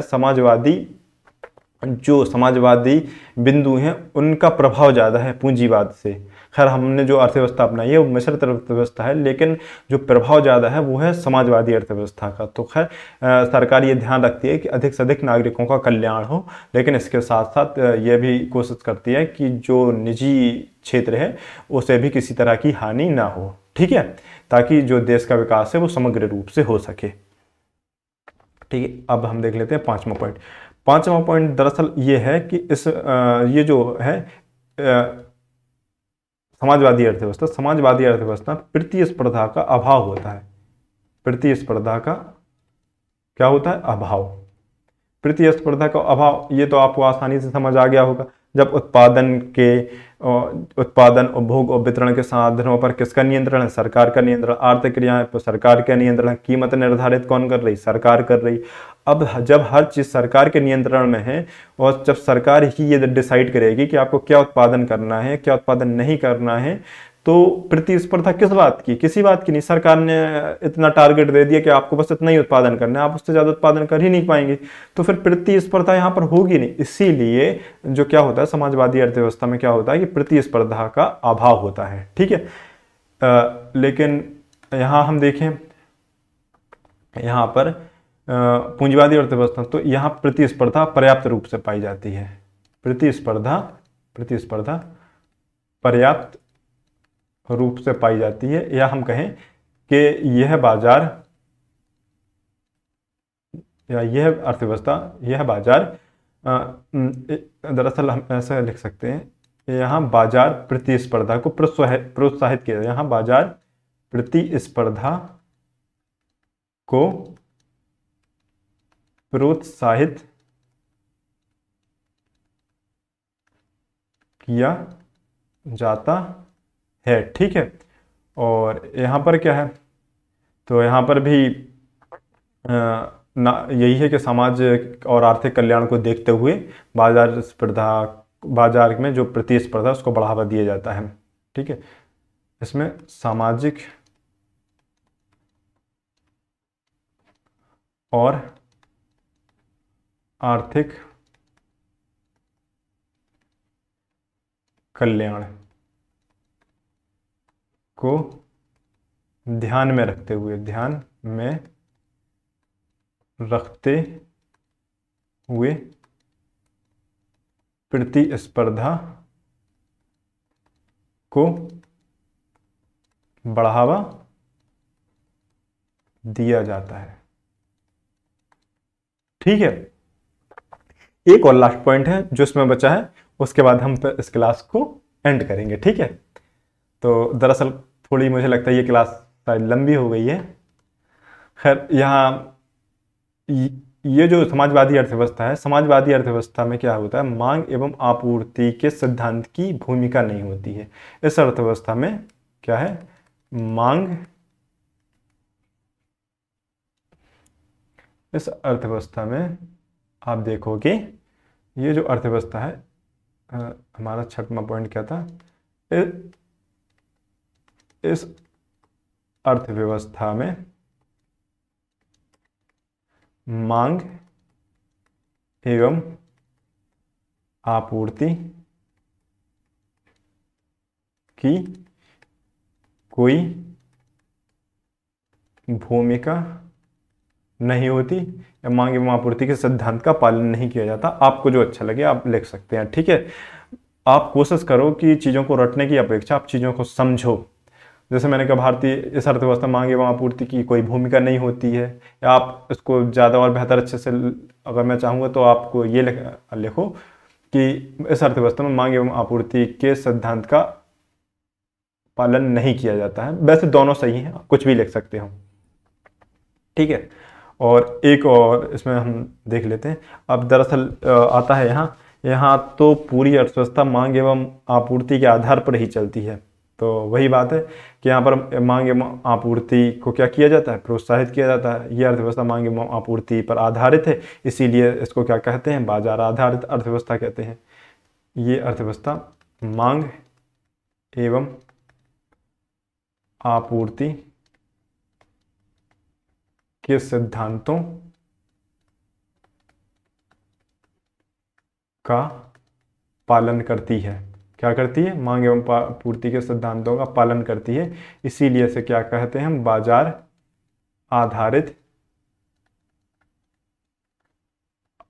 जो समाजवादी बिंदु हैं उनका प्रभाव ज़्यादा है पूंजीवाद से। खैर हमने जो अर्थव्यवस्था अपनाई है वो मिश्रित अर्थव्यवस्था है, लेकिन जो प्रभाव ज़्यादा है वो है समाजवादी अर्थव्यवस्था का। तो खैर सरकार ये ध्यान रखती है कि अधिक से अधिक नागरिकों का कल्याण हो, लेकिन इसके साथ साथ ये भी कोशिश करती है कि जो निजी क्षेत्र है उसे भी किसी तरह की हानि ना हो। ठीक है, ताकि जो देश का विकास है वो समग्र रूप से हो सके। ठीक है, अब हम देख लेते हैं पाँचवा पॉइंट। पांचवा पॉइंट दरअसल ये है कि ये जो है समाजवादी अर्थव्यवस्था प्रतिस्पर्धा का अभाव होता है। प्रतिस्पर्धा का क्या होता है? अभाव। प्रतिस्पर्धा का अभाव ये तो आपको आसानी से समझ आ गया होगा। जब उत्पादन, उपभोग और वितरण के साधनों पर किसका नियंत्रण है? सरकार का नियंत्रण। आर्थिक क्रियाएं पर सरकार का नियंत्रण। कीमत निर्धारित कौन कर रही? सरकार कर रही। अब जब हर चीज सरकार के नियंत्रण में है और जब सरकार ही ये डिसाइड करेगी कि आपको क्या उत्पादन करना है, क्या उत्पादन नहीं करना है, तो प्रतिस्पर्धा किस बात की? किसी बात की नहीं। सरकार ने इतना टारगेट दे दिया कि आपको बस इतना ही उत्पादन करना है, आप उससे ज्यादा उत्पादन कर ही नहीं पाएंगे, तो फिर प्रतिस्पर्धा यहाँ पर होगी नहीं। इसीलिए जो क्या होता है समाजवादी अर्थव्यवस्था में क्या होता है कि प्रतिस्पर्धा का अभाव होता है। ठीक है, लेकिन यहाँ हम देखें, यहाँ पर पूंजीवादी अर्थव्यवस्था तो यहाँ प्रतिस्पर्धा पर्याप्त रूप से पाई जाती है। प्रतिस्पर्धा पर्याप्त रूप से पाई जाती है, या हम कहें कि यह बाजार दरअसल हम ऐसा लिख सकते हैं, यहाँ बाजार प्रतिस्पर्धा को प्रोत्साहित किया, यहाँ बाजार प्रतिस्पर्धा को प्रोत्साहित किया जाता है। ठीक है, और यहाँ पर क्या है, तो यहाँ पर भी ना यही है कि समाज और आर्थिक कल्याण को देखते हुए बाजार में जो प्रतिस्पर्धा उसको बढ़ावा दिया जाता है। ठीक है, इसमें सामाजिक और आर्थिक कल्याण को ध्यान में रखते हुए प्रतिस्पर्धा को बढ़ावा दिया जाता है। ठीक है, एक और लास्ट पॉइंट है जो इसमें बचा है, उसके बाद हम इस क्लास को एंड करेंगे। ठीक है, तो दरअसल थोड़ी मुझे लगता है ये क्लास शायद लंबी हो गई है। खैर, यहाँ ये जो समाजवादी अर्थव्यवस्था है, समाजवादी अर्थव्यवस्था में क्या होता है, मांग एवं आपूर्ति के सिद्धांत की भूमिका नहीं होती है। इस अर्थव्यवस्था में क्या है, इस अर्थव्यवस्था में आप देखोगे ये जो अर्थव्यवस्था है, हमारा 6वां पॉइंट क्या था, इस अर्थव्यवस्था में मांग एवं आपूर्ति की कोई भूमिका नहीं होती, या मांग एवं आपूर्ति के सिद्धांत का पालन नहीं किया जाता। आपको जो अच्छा लगे आप लिख सकते हैं। ठीक है, आप कोशिश करो कि चीज़ों को रटने की अपेक्षा आप चीज़ों को समझो। जैसे मैंने कहा, भारतीय इस अर्थव्यवस्था मांग एवं आपूर्ति की कोई भूमिका नहीं होती है, या आप इसको ज़्यादा और बेहतर अच्छे से अगर मैं चाहूँगा तो आपको ये लिखो कि इस अर्थव्यवस्था में मांग एवं आपूर्ति के सिद्धांत का पालन नहीं किया जाता है। वैसे दोनों सही हैं, आप कुछ भी लिख सकते हो। ठीक है, और एक और इसमें हम देख लेते हैं। अब दरअसल आता है यहाँ तो पूरी अर्थव्यवस्था मांग एवं आपूर्ति के आधार पर ही चलती है। तो वही बात है कि यहाँ पर मांग एवं आपूर्ति को क्या किया जाता है, प्रोत्साहित किया जाता है। ये अर्थव्यवस्था मांग एवं आपूर्ति पर आधारित है, इसीलिए इसको क्या कहते हैं, बाजार आधारित अर्थव्यवस्था कहते हैं। ये अर्थव्यवस्था मांग एवं आपूर्ति के सिद्धांतों का पालन करती है। क्या करती है, मांग एवं आपूर्ति के सिद्धांतों का पालन करती है, इसीलिए इसे क्या कहते हैं हम, बाजार आधारित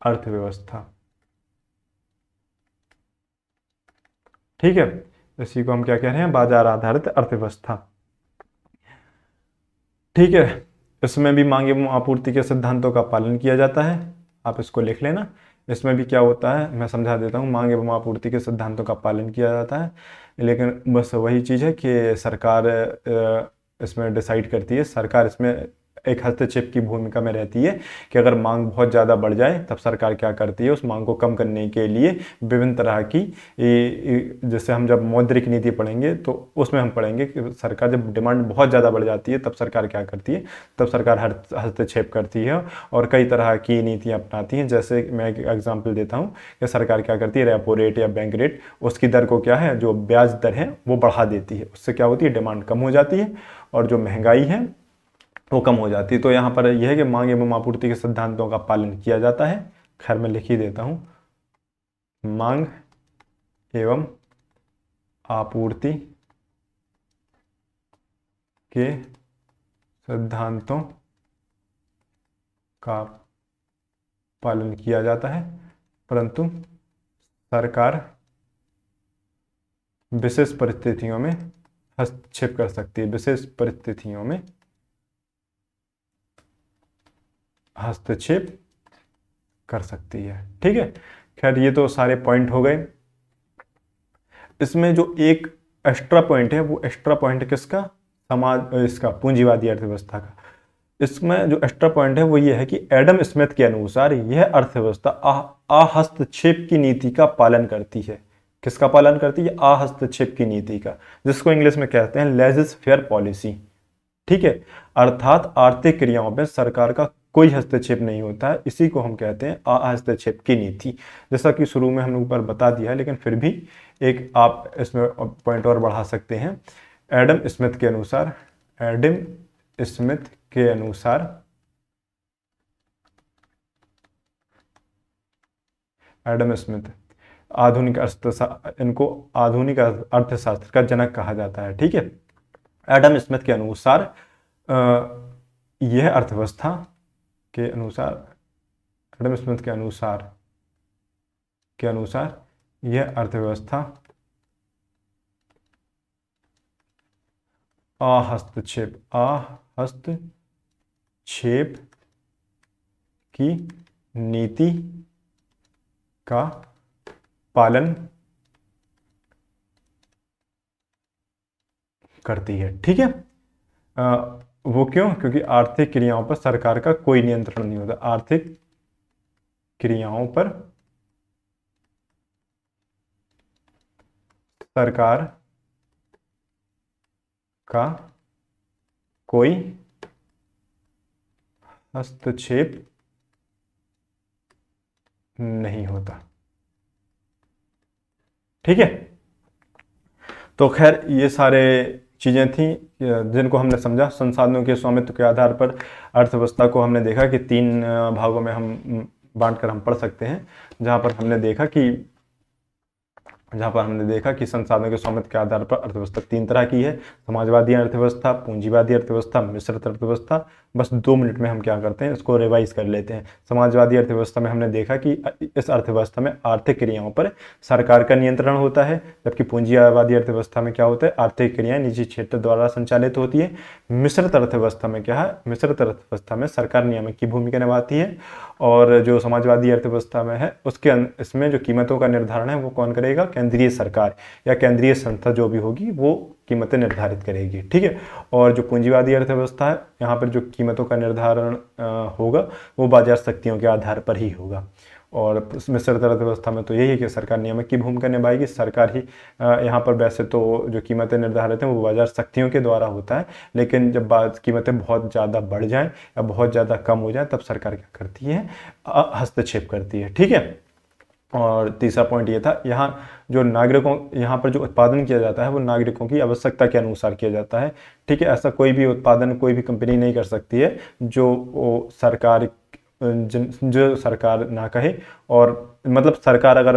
अर्थव्यवस्था। ठीक है, इसी को हम क्या कह रहे हैं, बाजार आधारित अर्थव्यवस्था। ठीक है, इसमें भी मांग एवं आपूर्ति के सिद्धांतों का पालन किया जाता है, आप इसको लिख लेना। इसमें भी क्या होता है मैं समझा देता हूँ, मांग एवं आपूर्ति के सिद्धांतों का पालन किया जाता है, लेकिन बस वही चीज़ है कि सरकार इसमें डिसाइड करती है। सरकार इसमें एक हस्तक्षेप की भूमिका में रहती है कि अगर मांग बहुत ज़्यादा बढ़ जाए तब सरकार क्या करती है, उस मांग को कम करने के लिए विभिन्न तरह की, जैसे हम जब मौद्रिक नीति पढ़ेंगे तो उसमें हम पढ़ेंगे कि सरकार जब डिमांड बहुत ज़्यादा बढ़ जाती है तब सरकार क्या करती है, तब सरकार हस्तक्षेप करती है और कई तरह की नीतियाँ अपनाती हैं। जैसे मैं एक एग्जाम्पल देता हूँ कि सरकार क्या करती है, रेपो रेट या बैंक रेट, उसकी दर को क्या है, जो ब्याज दर है वो बढ़ा देती है। उससे क्या होती है, डिमांड कम हो जाती है और जो महंगाई है वो कम हो जाती है। तो यहाँ पर यह है कि मांग एवं आपूर्ति के सिद्धांतों का पालन किया जाता है। खैर मैं लिख ही देता हूँ, मांग एवं आपूर्ति के सिद्धांतों का पालन किया जाता है, परंतु सरकार विशेष परिस्थितियों में हस्तक्षेप कर सकती है, विशेष परिस्थितियों में हस्तक्षेप कर सकती है। ठीक है, खैर ये तो सारे पॉइंट हो गए। इसमें जो एक एक्स्ट्रा पॉइंट है वो एक्स्ट्रा पॉइंट किसका, समाज इसका पूंजीवादी अर्थव्यवस्था का। इसमें जो एक्स्ट्रा पॉइंट है वो ये है कि एडम स्मिथ के अनुसार यह अर्थव्यवस्था अहस्तक्षेप की नीति का पालन करती है। किसका पालन करती है, अहस्तक्षेप की नीति का, जिसको इंग्लिश में कहते हैं लेजिस फेयर पॉलिसी। ठीक है, अर्थात आर्थिक क्रियाओं में सरकार का कोई हस्तक्षेप नहीं होता है, इसी को हम कहते हैं अहस्तक्षेप की नीति। जैसा कि शुरू में हमने ऊपर बता दिया है, लेकिन फिर भी एक आप इसमें पॉइंट और बढ़ा सकते हैं। एडम स्मिथ के अनुसार, एडम स्मिथ के अनुसार एडम स्मिथ आधुनिक अर्थशास्त्र, इनको आधुनिक अर्थशास्त्र का जनक कहा जाता है। ठीक है, एडम स्मिथ के अनुसार यह अर्थव्यवस्था के अनुसार, एडम स्मिथ के अनुसार यह अर्थव्यवस्था अहस्तक्षेप की नीति का पालन करती है। ठीक है, वो क्यों, क्योंकि आर्थिक क्रियाओं पर सरकार का कोई नियंत्रण नहीं होता। आर्थिक क्रियाओं पर सरकार का कोई हस्तक्षेप नहीं होता। ठीक है, तो खैर ये सारे चीज़ें थी जिनको हमने समझा। संसाधनों के स्वामित्व के आधार पर अर्थव्यवस्था को हमने देखा कि 3 भागों में हम बांटकर हम पढ़ सकते हैं, जहाँ पर हमने देखा कि संसाधनों के स्वामित्व के आधार पर अर्थव्यवस्था 3 तरह की है, समाजवादी अर्थव्यवस्था, पूंजीवादी अर्थव्यवस्था, मिश्रित अर्थव्यवस्था। बस 2 मिनट में हम क्या करते हैं, इसको रिवाइज कर लेते हैं। समाजवादी अर्थव्यवस्था में हमने देखा कि इस अर्थव्यवस्था में आर्थिक क्रियाओं पर सरकार का नियंत्रण होता है, जबकि पूंजीवादी अर्थव्यवस्था में क्या होता है, आर्थिक क्रियाएं निजी क्षेत्र द्वारा संचालित होती है। मिश्रित अर्थव्यवस्था में क्या है, मिश्रित अर्थव्यवस्था में सरकार नियामक की भूमिका निभाती है, और जो समाजवादी अर्थव्यवस्था में है इसमें जो कीमतों का निर्धारण है वो कौन करेगा, केंद्रीय सरकार या केंद्रीय संस्था जो भी होगी वो कीमतें निर्धारित करेगी। ठीक है, और जो पूंजीवादी अर्थव्यवस्था है, यहाँ पर जो कीमतों का निर्धारण होगा वो बाजार शक्तियों के आधार पर ही होगा। और मिश्रित अर्थव्यवस्था में तो यही है कि सरकार नियामक की भूमिका निभाएगी, सरकार ही यहाँ पर वैसे तो जो कीमतें निर्धारित हैं वो बाजार शक्तियों के द्वारा होता है, लेकिन जब कीमतें बहुत ज़्यादा बढ़ जाएं या बहुत ज़्यादा कम हो जाए तब सरकार क्या करती है, हस्तक्षेप करती है। ठीक है, और तीसरा पॉइंट ये था, यहाँ पर जो उत्पादन किया जाता है वो नागरिकों की आवश्यकता के अनुसार किया जाता है। ठीक है, ऐसा कोई भी उत्पादन कोई भी कंपनी नहीं कर सकती है जो सरकार ना कहे, और मतलब सरकार अगर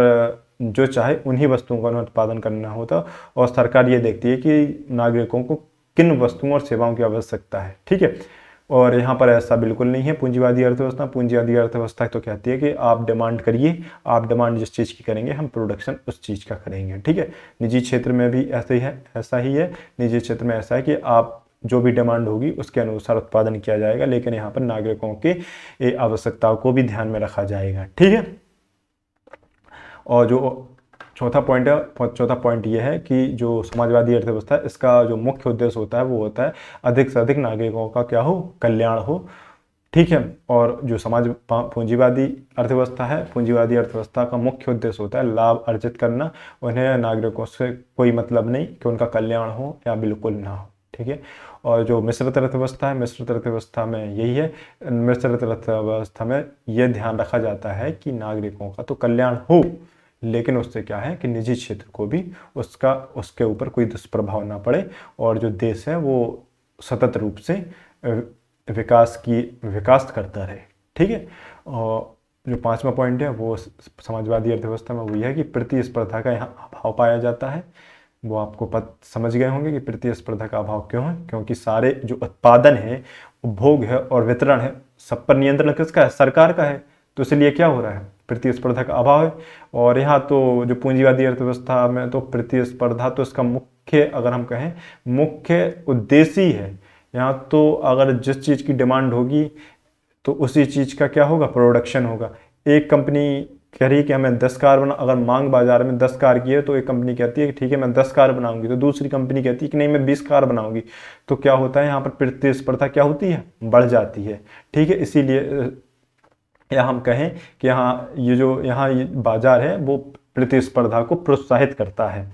जो चाहे उन्हीं वस्तुओं का उत्पादन करना होता, और सरकार ये देखती है कि नागरिकों को किन वस्तुओं और सेवाओं की आवश्यकता है। ठीक है, और यहाँ पर ऐसा बिल्कुल नहीं है। पूंजीवादी अर्थव्यवस्था तो कहती है कि आप डिमांड करिए, आप डिमांड जिस चीज़ की करेंगे हम प्रोडक्शन उस चीज़ का करेंगे। ठीक है, निजी क्षेत्र में भी ऐसा ही है। निजी क्षेत्र में ऐसा है कि आप जो भी डिमांड होगी उसके अनुसार उत्पादन किया जाएगा, लेकिन यहाँ पर नागरिकों के आवश्यकताओं को भी ध्यान में रखा जाएगा। ठीक है, और जो चौथा पॉइंट ये है कि जो समाजवादी अर्थव्यवस्था है इसका जो मुख्य उद्देश्य होता है वो होता है अधिक से अधिक नागरिकों का क्या हो, कल्याण हो। ठीक है, और जो पूंजीवादी अर्थव्यवस्था का मुख्य उद्देश्य होता है लाभ अर्जित करना, उन्हें नागरिकों से कोई मतलब नहीं कि उनका कल्याण हो या बिल्कुल ना हो। ठीक है, और जो मिश्रित अर्थव्यवस्था है, मिश्रित अर्थव्यवस्था में यही है, मिश्रित अर्थव्यवस्था में यह ध्यान रखा जाता है कि नागरिकों का तो कल्याण हो, लेकिन उससे क्या है कि निजी क्षेत्र को भी उसके ऊपर कोई दुष्प्रभाव ना पड़े, और जो देश है वो सतत रूप से विकास करता रहे। ठीक है, और जो 5वां पॉइंट है वो समाजवादी अर्थव्यवस्था में वो है कि प्रतिस्पर्धा का यहाँ अभाव पाया जाता है। वो आपको समझ गए होंगे कि प्रतिस्पर्धा का अभाव क्यों है, क्योंकि सारे जो उत्पादन है, उपभोग है और वितरण है, सब पर नियंत्रण किसका है, सरकार का है। तो इसलिए क्या हो रहा है, प्रतिस्पर्धा का अभाव है। और यहाँ तो जो पूंजीवादी अर्थव्यवस्था में तो प्रतिस्पर्धा तो इसका मुख्य, अगर हम कहें मुख्य उद्देश्य ही है। यहाँ तो अगर जिस चीज़ की डिमांड होगी तो उसी चीज़ का क्या होगा, प्रोडक्शन होगा। एक कंपनी कह रही है कि हमें 10 कार बना, अगर मांग बाजार में 10 कार की है तो एक कंपनी कहती है कि ठीक है मैं 10 कार बनाऊंगी, तो दूसरी कंपनी कहती है कि नहीं मैं 20 कार बनाऊंगी। तो क्या होता है यहाँ पर प्रतिस्पर्धा क्या होती है, बढ़ जाती है। ठीक है, इसीलिए या हम कहें कि यहाँ ये बाजार है वो प्रतिस्पर्धा को प्रोत्साहित करता है।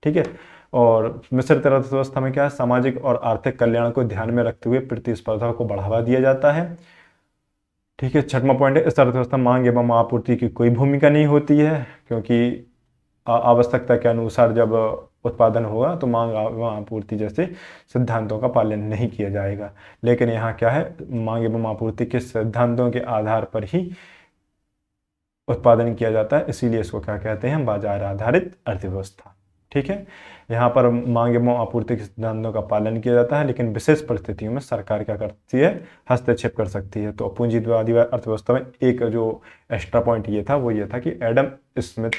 ठीक है, और मिश्रित अर्थव्यवस्था में क्या है, सामाजिक और आर्थिक कल्याण को ध्यान में रखते हुए प्रतिस्पर्धा को बढ़ावा दिया जाता है। ठीक है, छठवां पॉइंट है, इस अर्थव्यवस्था मांग एवं आपूर्ति की कोई भूमिका नहीं होती है, क्योंकि आवश्यकता के अनुसार जब उत्पादन होगा तो मांग एवं आपूर्ति जैसे सिद्धांतों का पालन नहीं किया जाएगा। लेकिन यहाँ क्या है, मांग एवं आपूर्ति के सिद्धांतों के आधार पर ही उत्पादन किया जाता है, इसीलिए इसको क्या कहते हैं, बाजार आधारित अर्थव्यवस्था। ठीक है, यहाँ पर मांग एवं आपूर्ति के सिद्धांतों का पालन किया जाता है, लेकिन विशेष परिस्थितियों में सरकार क्या करती है, हस्तक्षेप कर सकती है। तो पूंजीवादी अर्थव्यवस्था में एक जो एक्स्ट्रा पॉइंट ये था वो ये था कि एडम स्मिथ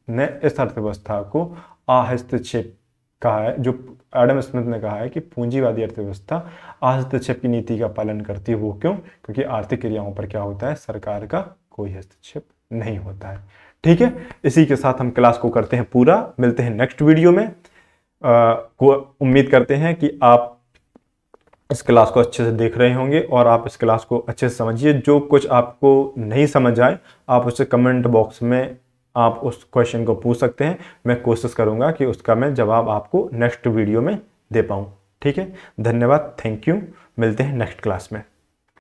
ने इस अर्थव्यवस्था को अहस्तक्षेप कहा है। जो एडम स्मिथ ने कहा है कि पूंजीवादी अर्थव्यवस्था हस्तक्षेप की नीति का पालन करती है। वो क्यों, क्योंकि आर्थिक क्रियाओं पर क्या होता है, सरकार का कोई हस्तक्षेप नहीं होता है। ठीक है, इसी के साथ हम क्लास को करते हैं पूरा, मिलते हैं नेक्स्ट वीडियो में। उम्मीद करते हैं कि आप इस क्लास को अच्छे से देख रहे होंगे और आप इस क्लास को अच्छे से समझिए। जो कुछ आपको नहीं समझ आए आप उससे कमेंट बॉक्स में आप उस क्वेश्चन को पूछ सकते हैं। मैं कोशिश करूंगा कि उसका मैं जवाब आपको नेक्स्ट वीडियो में दे पाऊँ। ठीक है, धन्यवाद, थैंक यू, मिलते हैं नेक्स्ट क्लास में।